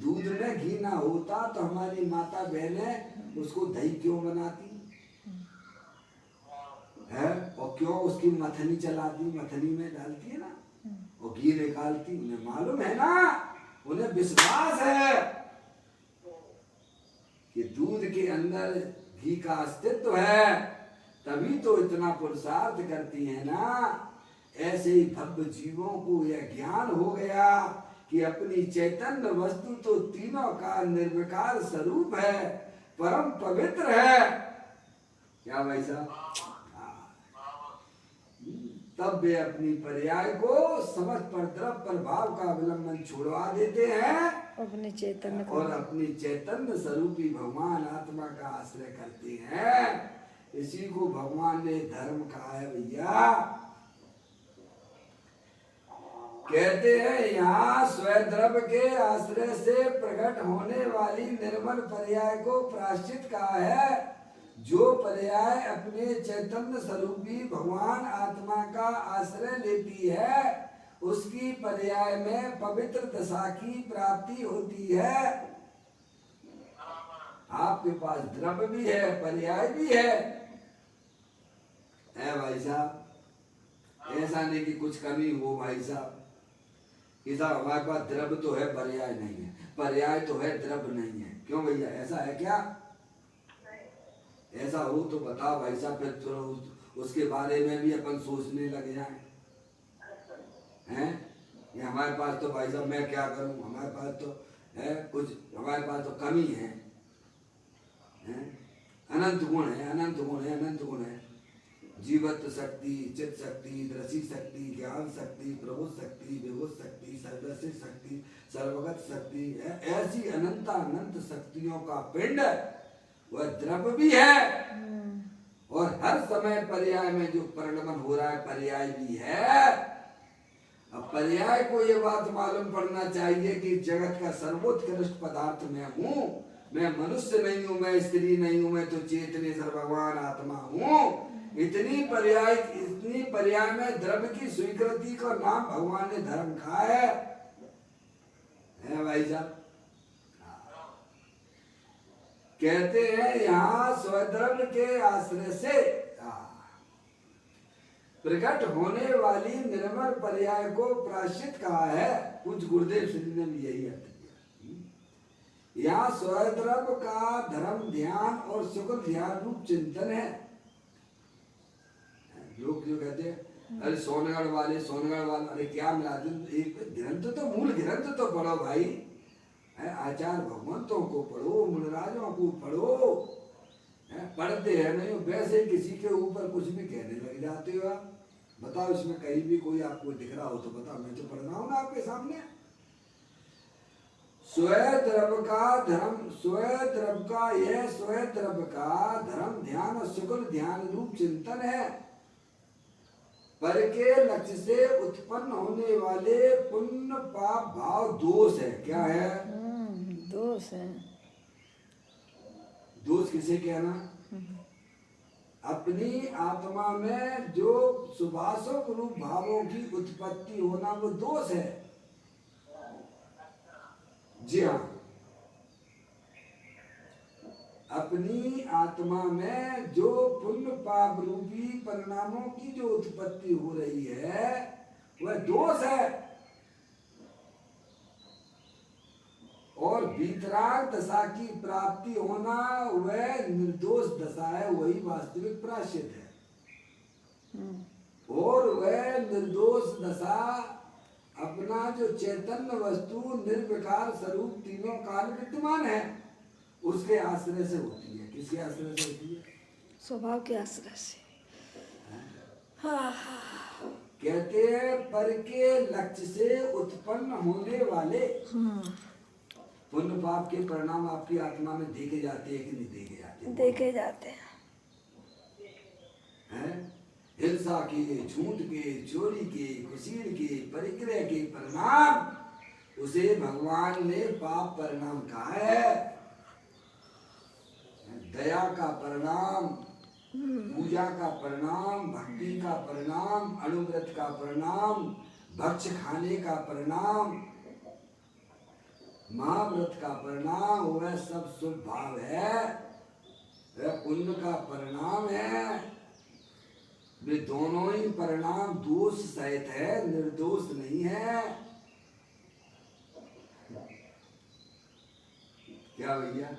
दूध में घी ना होता तो हमारी माता बहनें उसको दही क्यों बनाती है? और क्यों उसकी मथनी चलाती, मथनी में डालती है ना, और घी निकालती। उन्हें मालूम है ना, उन्हें विश्वास है कि दूध के अंदर घी का अस्तित्व है, तभी तो इतना पुरुषार्थ करती है ना। ऐसे ही भव्य जीवों को यह ज्ञान हो गया कि अपनी चैतन्य वस्तु तो तीनों का निर्विकार स्वरूप है, परम पवित्र है। क्या भाई साहब? तब वे अपनी पर्याय को समझ पर द्रव प्रभाव का अवलंबन छुड़वा देते हैं अपने चैतन्य और अपनी चैतन्य स्वरूपी भगवान आत्मा का आश्रय करते हैं। इसी को भगवान ने धर्म कहा है भैया। कहते हैं यहाँ स्वद्रव्य के आश्रय से प्रकट होने वाली निर्मल पर्याय को प्रायश्चित कहा है। जो पर्याय अपने चैतन्य स्वरूपी भगवान आत्मा का आश्रय लेती है उसकी पर्याय में पवित्र दशा की प्राप्ति होती है। आपके पास द्रव्य भी है, पर्याय भी है भाई साहब। ऐसा नहीं कि कुछ कमी हो भाई साहब। हमारे पास द्रव्य तो है, पर्याय नहीं है, पर्याय तो है, द्रव्य नहीं है। क्यों भैया, ऐसा है क्या? ऐसा हो तो बताओ भाई साहब, फिर तो उसके बारे में भी अपन सोचने लग जाए हैं। ये हमारे पास तो भाई साहब, मैं क्या करूं, हमारे पास तो है कुछ, हमारे पास तो कमी है, अनंत गुण है, अनंत गुण है, अनंत गुण है। जीवत्व शक्ति, चित शक्ति, दृष्टि शक्ति, ज्ञान शक्ति, प्रभु शक्ति, विभुत शक्ति, सर्वस्य शक्ति, सर्वगत शक्ति, ऐसी अनंत अनंत शक्तियों का पिंड वह द्रव्य भी है। और हर समय पर्याय में जो परिणमन हो रहा है पर्याय भी है। अब पर्याय को ये बात मालूम पड़ना चाहिए कि जगत का सर्वोत्कृष्ट पदार्थ मैं हूँ। मैं मनुष्य नहीं हूँ, मैं स्त्री नहीं हूँ, मैं तो चेतने सर भगवान आत्मा हूँ। इतनी पर्याय में द्रव्य की स्वीकृति का नाम भगवान ने धर्म कहा है भाई साहब। कहते हैं यहाँ स्वद्रव्य के आश्रय से प्रकट होने वाली निर्मल पर्याय को प्रायश्चित कहा है। कुछ गुरुदेव श्री ने भी यही अर्थ किया। यहाँ स्वद्रव्य का धर्म ध्यान और सुख ध्यान रूप चिंतन है। लोग जो कहते हैं अरे सोनगढ़ वाले, अरे क्या मिला दे, एक ग्रंथ तो मूल ग्रंथ तो पढ़ो भाई, आचार्य भगवंतों को पढ़ो, मुनिराजों को पढ़ो। पढ़ते हैं नहीं, वैसे किसी के ऊपर कुछ भी कहने लग जाते हो आप। बताओ इसमें कहीं भी कोई आपको दिख रहा हो तो बताओ, मैं तो पढ़ रहा हूं ना आपके सामने। स्वद्रव्य का धर्म ध्यान और सुकुल ध्यान रूप चिंतन है। पर के लक्ष्य से उत्पन्न होने वाले पुण्य पाप भाव दोष है। क्या है? दोष है। दोष किसे कहना? अपनी आत्मा में जो सुभाषक रूप भावों की उत्पत्ति होना वो दोष है। जी हाँ, अपनी आत्मा में जो पुण्य पाप रूपी परिणामों की जो उत्पत्ति हो रही है वह दोष है। और वीतराग दशा की प्राप्ति होना वह निर्दोष दशा है, वही वास्तविक प्रायश्चित है। और वह निर्दोष दशा अपना जो चैतन्य वस्तु निर्विकार स्वरूप तीनों काल विद्यमान है उसके आश्रय से होती है। किसके आश्रय से होती है? स्वभाव के आश्रय से। हाँ हाँ। कहते हैं पर के लक्ष्य से उत्पन्न होने वाले पुण्य पाप के परिणाम आपकी आत्मा में देखे जाते हैं कि नहीं देखे जाते? देखे जाते हैं। हिंसा के, झूठ के, चोरी के, कुसीर के, परिग्रह के परिणाम उसे भगवान ने पाप परिणाम कहा है। दया का परिणाम, पूजा का परिणाम, भक्ति का परिणाम, अनुव्रत का परिणाम, भक्ष खाने का परिणाम, महाव्रत का परिणाम, वह सब शुभ भाव है, वह पुण्य का परिणाम है। वे दोनों ही परिणाम दोष सहित है, निर्दोष नहीं है। क्या भैया?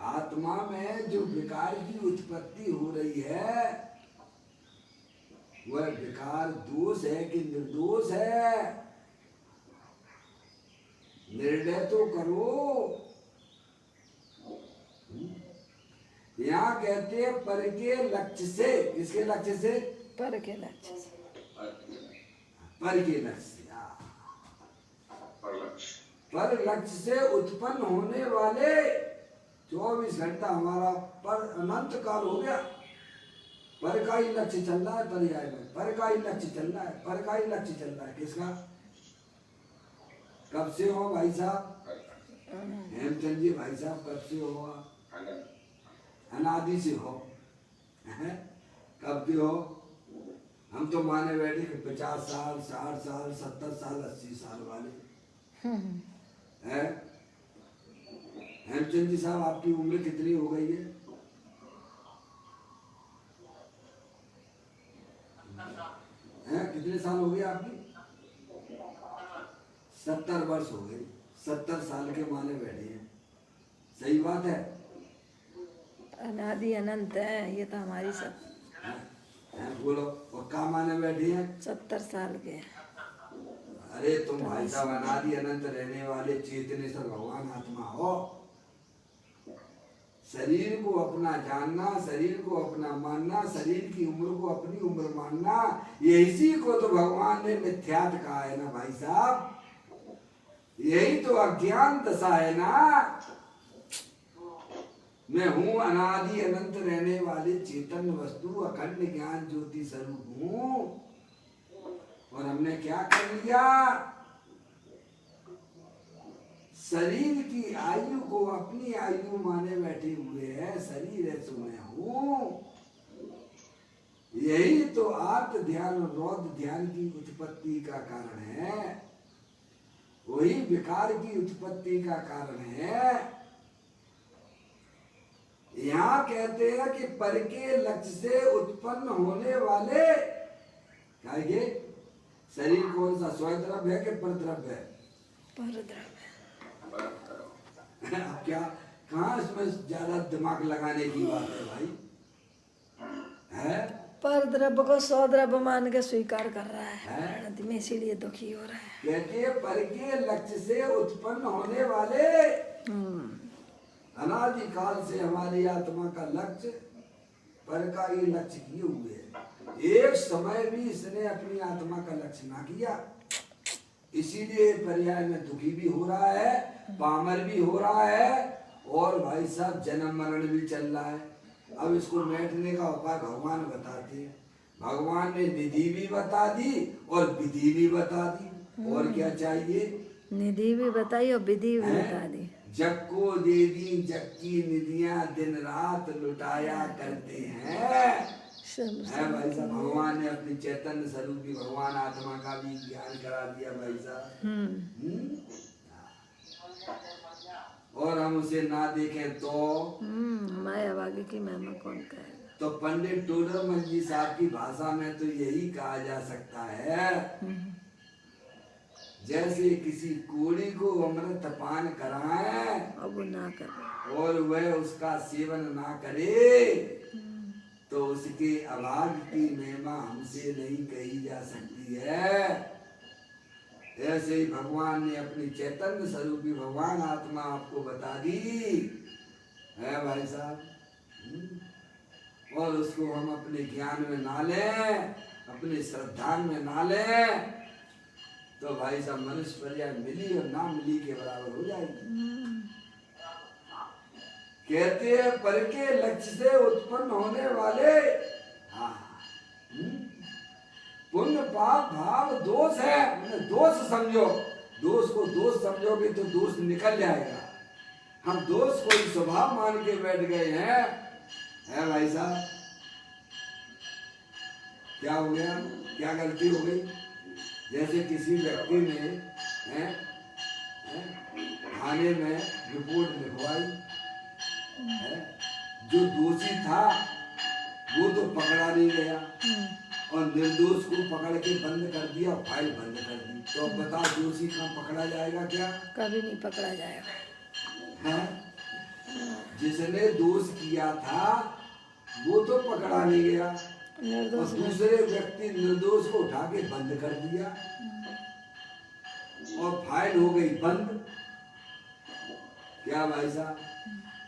आत्मा में जो विकार की उत्पत्ति हो रही है वह विकार दोष है कि निर्दोष है? निर्णय तो करो। यहाँ कहते हैं पर के लक्ष्य से। किसके लक्ष्य से? पर के लक्ष्य से। पर के लक्ष्य से। पर लक्ष्य से उत्पन्न होने वाले 24 घंटा हमारा पर अनंत काल हो गया। पर का ही लक्ष्य चल रहा है, पर्याय में पर का ही लक्ष्य चल रहा है, पर का ही लक्ष्य चल रहा है। किसका? कब से हो भाई साहब? हेमचंद जी भाई साहब कब से हो? अनादि से हो। कब भी हो? हम तो माने बैठे कि 50 साल, 60 साल, 70 साल, 80 साल वाले हैं। हेमचंद जी साहब आपकी उम्र कितनी हो गई है? कितने साल हो गए आपकी? 70 वर्ष हो गए। 70 साल के माने बैठे हैं। सही बात है। अनादि अनंत है ये तो हमारी सब। बोलो और का माने बैठी हैं? 70 साल के। अरे तुम भाई साहब अनादि अनंत रहने वाले चेतनेश्वर भगवान आत्मा हो। शरीर को अपना जानना, शरीर को अपना मानना, शरीर की उम्र को अपनी उम्र मानना, इसी को तो भगवान ने मिथ्यात कहा है ना भाई साहब। यही तो अज्ञान दशा है ना। मैं हूँ अनादि अनंत रहने वाले चेतन वस्तु, अखंड ज्ञान ज्योति स्वरूप हूँ। और हमने क्या कर लिया? शरीर की आयु को अपनी आयु माने बैठे हुए हैं। शरीर है सो मैं हूँ। यही तो आत्म ध्यान और रौद्र ध्यान की उत्पत्ति का कारण है। वही विकार की उत्पत्ति का कारण है। यहाँ कहते हैं कि पर के लक्ष्य से उत्पन्न होने वाले क्या ये शरीर कौन सा स्वद्रव्य है कि परद्रव्य है? परद्रव्य। अब क्या कहाँ इसमें ज्यादा दिमाग लगाने की बात है भाई? है परद्रव्य को स्वद्रव्य मान के स्वीकार कर रहा है में, इसीलिए दुखी हो रहा है। कहते हैं पर के लक्ष्य से उत्पन्न होने वाले। अनादिकाल से हमारी आत्मा का लक्ष्य पर का ही लक्ष्य किए हुए है। एक समय भी इसने अपनी आत्मा का लक्ष्य ना किया। इसीलिए पर्याय में दुखी भी हो रहा है, पामर भी हो रहा है, और भाई साहब जन्म मरण भी चल रहा है। अब इसको बैठने का उपाय भगवान बताते हैं। भगवान ने निधि भी बता दी और विधि भी बता दी। और क्या चाहिए? निधि भी बताई और विधि भी बता दी। जग को दे दी जग की निधियां दिन रात लुटाया करते हैं। है भाई साहब। भगवान ने अपनी चैतन्य स्वरूपी भगवान आत्मा का भी ज्ञान करा दिया भाई साहब। और हम उसे ना देखें तो माया भागी की महिमा कौन कहेगा? तो पंडित टोडरमल जी साहब की भाषा में तो यही कहा जा सकता है, जैसे किसी कोड़ी को अमृत पान कराएं अब वो ना करे। और वह उसका सेवन ना करे तो उसके अभाव की महिमा हमसे नहीं कही जा सकती है। ऐसे ही भगवान ने अपनी चैतन्य स्वरूपी भगवान आत्मा आपको बता दी है भाई साहब। और उसको हम अपने ज्ञान में ना लें, अपने श्रद्धा में ना लें तो भाई साहब मनुष्य पर्याय मिली और ना मिली के बराबर हो जाएगी। कहते हैं पर के लक्ष्य से उत्पन्न होने वाले पुण्य पाप भाव दोष है। दोष समझो, दोष को दोष समझोगे तो दोष निकल जाएगा। हम दोष को स्वभाव मान के बैठ गए हैं, है भाई साहब। क्या हो गया, क्या गलती हो गई? जैसे किसी व्यक्ति ने थाने में रिपोर्ट लिखवाई, जो दोषी था वो तो पकड़ा नहीं गया और निर्दोष को पकड़ के बंद कर दिया, फाइल बंद कर दी। तो अब बताओ दोषी कहाँ पकड़ा जाएगा? क्या कभी नहीं पकड़ा जाएगा। है? जिसने दोष किया था वो तो पकड़ा नहीं गया और दूसरे व्यक्ति निर्दोष को उठा के बंद कर दिया और फाइल हो गई बंद। क्या भाई साहब?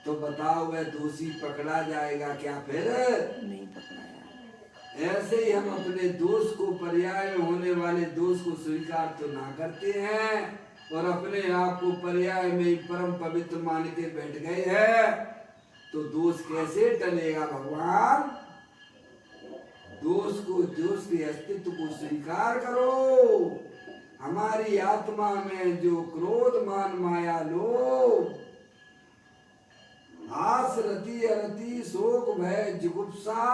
तो बताओ वह दोषी पकड़ा जाएगा क्या? फिर नहीं पकड़ा जाएगा। ऐसे ही हम अपने दोष को, पर्याय में होने वाले दोष को स्वीकार तो ना करते हैं और अपने आप को पर्याय में परम पवित्र मान के बैठ गए हैं, तो दोष कैसे टलेगा भगवान? दोष को, दोष के अस्तित्व को स्वीकार करो। हमारी आत्मा में जो क्रोध मान माया लोभ आस रति अरति शोक भय जुगुप्सा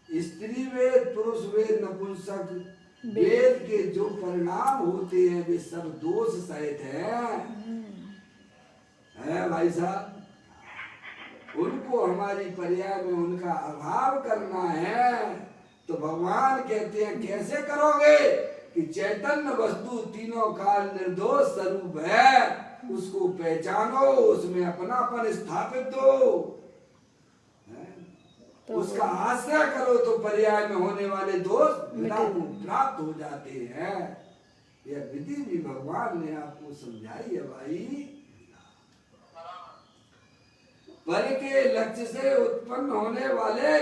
स्त्री वेद पुरुष वेद नपुंसक वेद के जो परिणाम होते हैं वे सब दोष सहित है भाई साहब। उनको हमारी पर्याय में उनका अभाव करना है तो भगवान कहते हैं कैसे करोगे कि चैतन्य वस्तु तीनों काल निर्दोष स्वरूप है, उसको पहचानो, उसमें अपनापन स्थापित दो, तो उसका आश्रय करो तो पर्याय में होने वाले दोष प्राप्त हो जाते हैं। यह विधि भी भगवान ने आपको समझाई है भाई। पर के लक्ष्य से उत्पन्न होने वाले,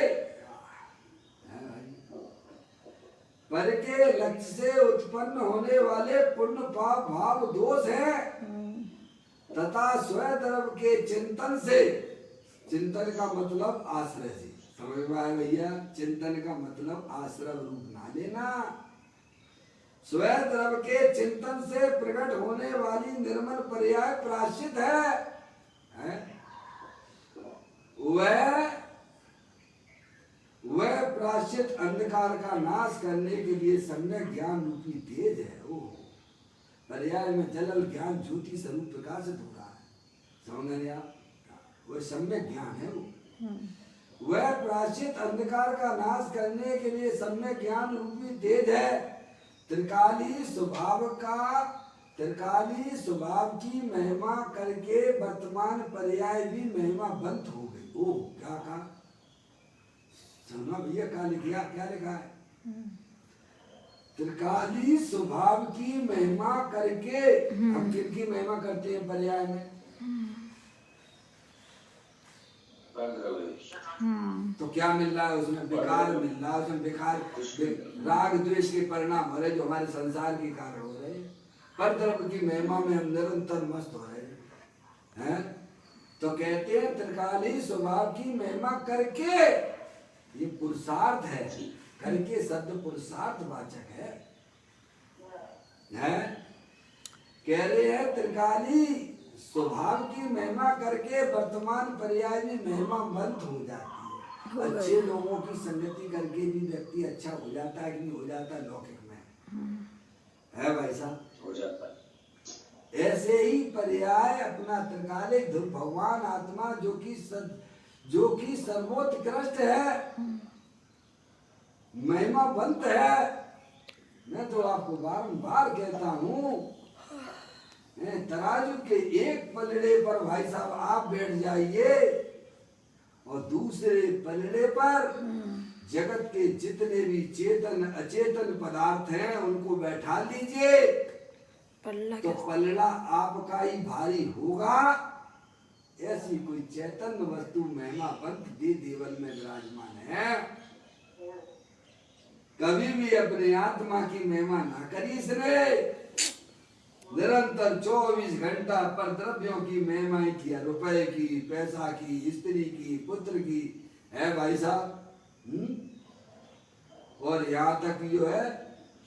पर के लक्ष्य से उत्पन्न होने वाले पुण्य पाप भाव दोष है तथा स्वधर्म के चिंतन से, चिंतन का मतलब आश्रय से, समझ में आए भैया? चिंतन का मतलब आश्रय रूप ना लेना। स्वधर्म के चिंतन से प्रकट होने वाली निर्मल पर्याय प्रायश्चित है? वह प्रायश्चित अंधकार का नाश करने के लिए सम्यक ज्ञान रूपी तेज है। वो पर्याय में जलल ज्ञान ज्योति स्वरूप प्रकाशित हो रहा है, समझ रहे आप? वह सम्यक ज्ञान है। वो वह प्रायश्चित अंधकार का नाश करने के लिए सम्यक ज्ञान रूपी तेज है। त्रिकाली स्वभाव की महिमा करके वर्तमान पर्याय भी महिमा बंद हो गई। ओ क्या कहा? सुना भैया, क्या लिखा? क्या लिखा है? त्रिकाली स्वभाव की महिमा करके, हम किनकी महिमा करते हैं पर्याय में? तो क्या मिल रहा है उसमें? विकार मिल रहा है उसमें। विकार राग द्वेष के परिणाम हो रहे जो हमारे संसार के कारण हो रहे। पर धर्म की महिमा में हम निरंतर मस्त हो रहे हैं। तो कहते हैं त्रिकाली स्वभाव की महिमा करके, ये पुरुषार्थ है, करके शब्द पुरुषार्थ वाचक है। कह रहे हैं त्रिकाली स्वभाव की महिमा करके वर्तमान पर्याय में महिमा बंद हो जाती है। अच्छे लोगों की संगति करके भी व्यक्ति अच्छा हो जाता है कि नहीं हो जाता? लौकिक में है भाई साहब, हो जाता है। ऐसे ही पर्याय अपना त्रिकालिक भगवान आत्मा जो कि सर्वोत्कृष्ट है, महिमावंत है, मैं तो आपको बारंबार कहता हूँ, तराजू के एक पलड़े पर भाई साहब आप बैठ जाइए और दूसरे पलड़े पर जगत के जितने भी चेतन अचेतन पदार्थ हैं उनको बैठा लीजिए, तो पलड़ा आपका ही भारी होगा। ऐसी कोई चैतन्य वस्तु महिमा पंथ दे देवल में विराजमान है। कभी भी अपने आत्मा की महिमा ना करीस रे। निरंतर 24 घंटा पर द्रव्यों की महिमा किया, रुपए की, पैसा की, स्त्री की, पुत्र की है भाई साहब। और यहाँ तक जो है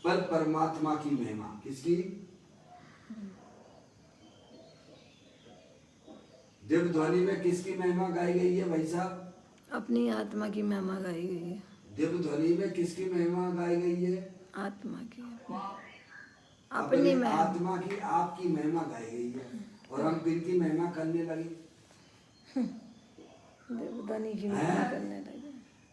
पर परमात्मा की महिमा, किसकी? दिव्य ध्वनि में किसकी महिमा गाई गई है भाई साहब? अपनी आत्मा की महिमा गाई गई है। दिव्य ध्वनि में किसकी महिमा गाई गई है? आत्मा की, अपनी आत्मा की, आपकी महिमा गाई गई है। और हम किनकी महिमा करने लगे? देवदानी की महिमा करने लगे।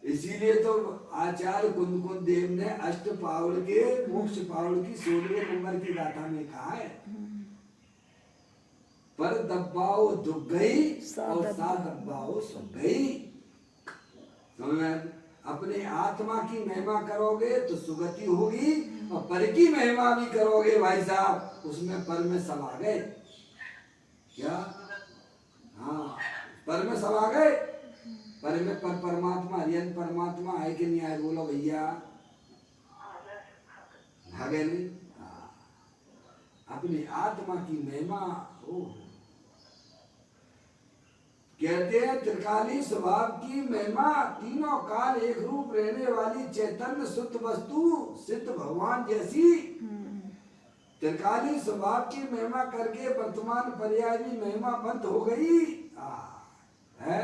इसीलिए तो आचार्य कुंद देव ने अष्ट पावड़ के मोक्ष पावड़ की 16वें नंबर की गाथा में कहा है, पर दब्बाओ दुख गई और सा दब्बाओ सुख गई। अपने आत्मा की महिमा करोगे तो सुगति होगी, और पर की महिमा भी करोगे भाई साहब, उसमें पर में सब आ गए। क्या? हाँ, पर में सब आ गए। पर में पर परमात्मा, रियल परमात्मा है कि नहीं आए? बोलो भैया, आ गए नहीं? अपनी आत्मा की महिमा हो। कहते हैं त्रिकाली स्वभाव की महिमा, तीनों काल एक रूप रहने वाली चैतन्य शुद्ध वस्तु सिद्ध भगवान जैसी त्रिकाली स्वभाव की महिमा करके वर्तमान पर्याय भी महिमा बंद हो गई है।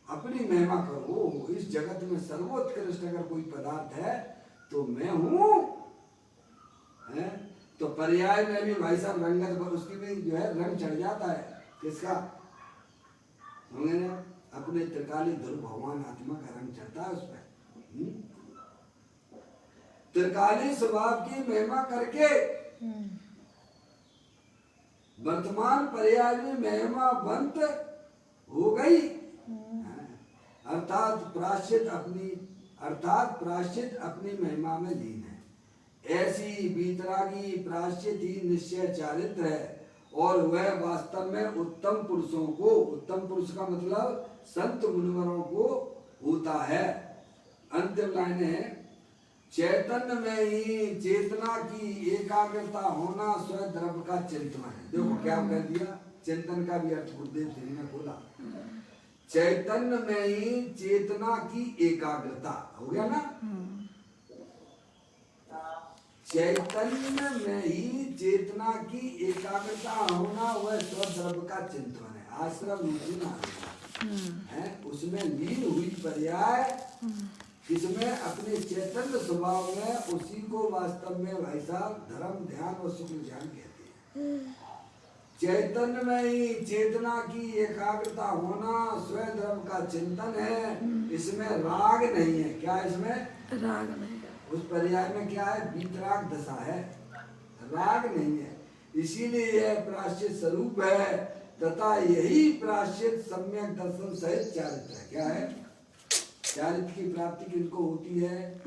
अपनी महिमा करो। इस जगत में सर्वोत्कृष्ट अगर कोई पदार्थ है तो मैं हूँ, तो पर्याय में भी भाई साहब रंगत पर उसकी भी जो है रंग चढ़ जाता है। किसका? समझे ना? अपने त्रिकाली ध्रुव भगवान आत्मा का रंग चढ़ता है उस पर। त्रिकाली स्वभाव की महिमा करके वर्तमान पर्याय में महिमा बंद हो गई। अर्थात प्राश्चित अपनी महिमा में लीन है। ऐसी बीतरागी प्राश्चित ही निश्चय चारित्र है, और वह वास्तव में उत्तम पुरुषों को, उत्तम पुरुष का मतलब संत मुनिवरों को होता है। अंतिम लाइन है, चैतन्य में ही चेतना की एकाग्रता होना स्वयं द्रव्य का चिंतन है। देखो क्या कह दिया, चिंतन का भी अर्थ गुरुदेव जी ने बोला। चैतन्य में ही चेतना की एकाग्रता हो गया ना। चैतन्य में ही चेतना की एकाग्रता होना वह स्वद्रव्य का चिंतन है। आश्रम है, उसमें लीन हुई पर्याय किसमें? अपने चैतन्य स्वभाव में, उसी को वास्तव में भाई साहब धर्म ध्यान और सुख ध्यान कहते हैं। चैतन्य में ही चेतना की एकाग्रता होना स्वयं द्रव्य का चिंतन है। इसमें राग नहीं है। क्या इसमें? राग नहीं। उस पर्याय में क्या है? बीतराग दशा है, राग नहीं है। इसीलिए यह प्राश्चित स्वरूप है, तथा यही प्राश्चित सम्यक दर्शन सहित चारित्र है। क्या है? चारित्र की प्राप्ति किनको होती है?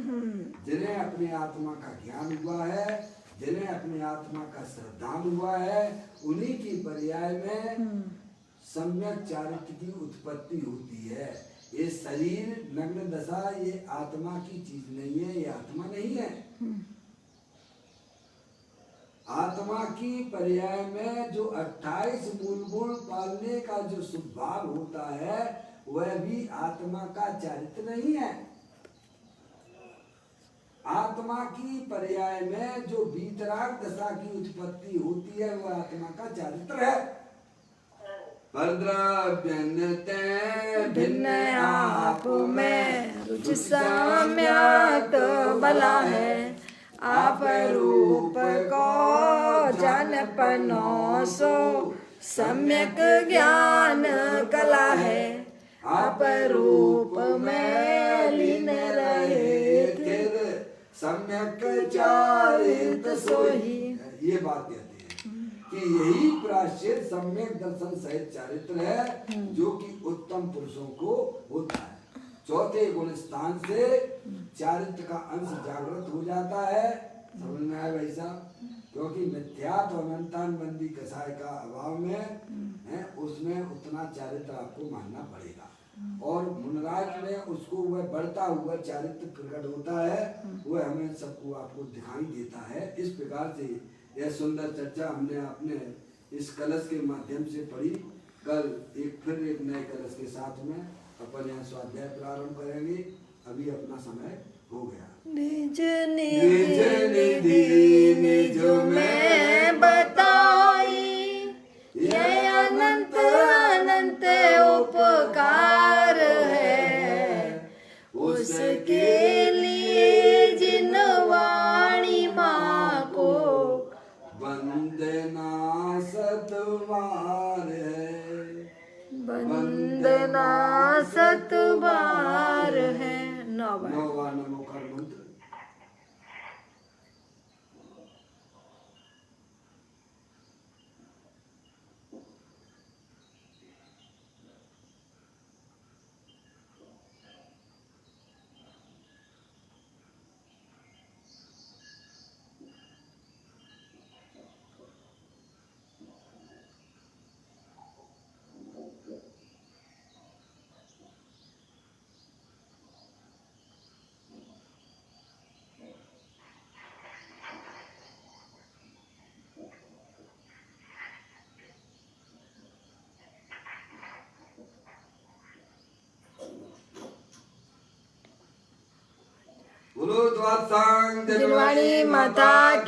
जिन्हें अपने आत्मा का ज्ञान हुआ है, जिन्हें अपनी आत्मा का श्रद्धान हुआ है, उन्हीं की पर्याय में सम्यक चारित्र की उत्पत्ति होती है। ये शरीर नग्न दशा ये आत्मा की चीज नहीं है, ये आत्मा नहीं है। आत्मा की पर्याय में जो 28 मूल गुण पालने का जो स्वभाव होता है, वह भी आत्मा का चारित्र नहीं है। आत्मा की पर्याय में जो बीतराग दशा की उत्पत्ति होती है, वह आत्मा का चारित्र है। परद्रव्यन्ते भिन्न आप में रुचि सम्यक बला है। आप रूप को जान पनो सो सम्यक ज्ञान कला है। आप रूप में लीन रहे तिर सम्यक चारित सोही। ये बात कहते हैं कि यही प्राश्चित सम्यक दर्शन सहित चारित्र है जो कि उत्तम पुरुषों को होता है। चौथे गुण स्थान से चारित्र का अंश जागृत हो जाता है। समझ में आया भाई साहब? क्योंकि मिथ्यात और अनंतान बंदी कसाय का अभाव में है, उसमें उतना चारित्र आपको मानना पड़ेगा। और मुनराज में उसको वह बढ़ता हुआ चारित्र प्रकट होता है, वह हमें सबको आपको दिखाई देता है। इस प्रकार से यह सुंदर चर्चा हमने अपने इस कलश के माध्यम से पढ़ी। कल फिर एक नए कलश के साथ में अपन यहाँ स्वाध्याय प्रारंभ करेंगे। अभी अपना समय हो गया। निज निज निधि निज में बताई, ये अनंत अनंत उपकार है, उसके लिए जिन वाणी माँ को वंदना सतबार है। वंदना सतबार है। नौवा नमोकार मंत्र। बोलो द्वादशांग दिलवाणी माता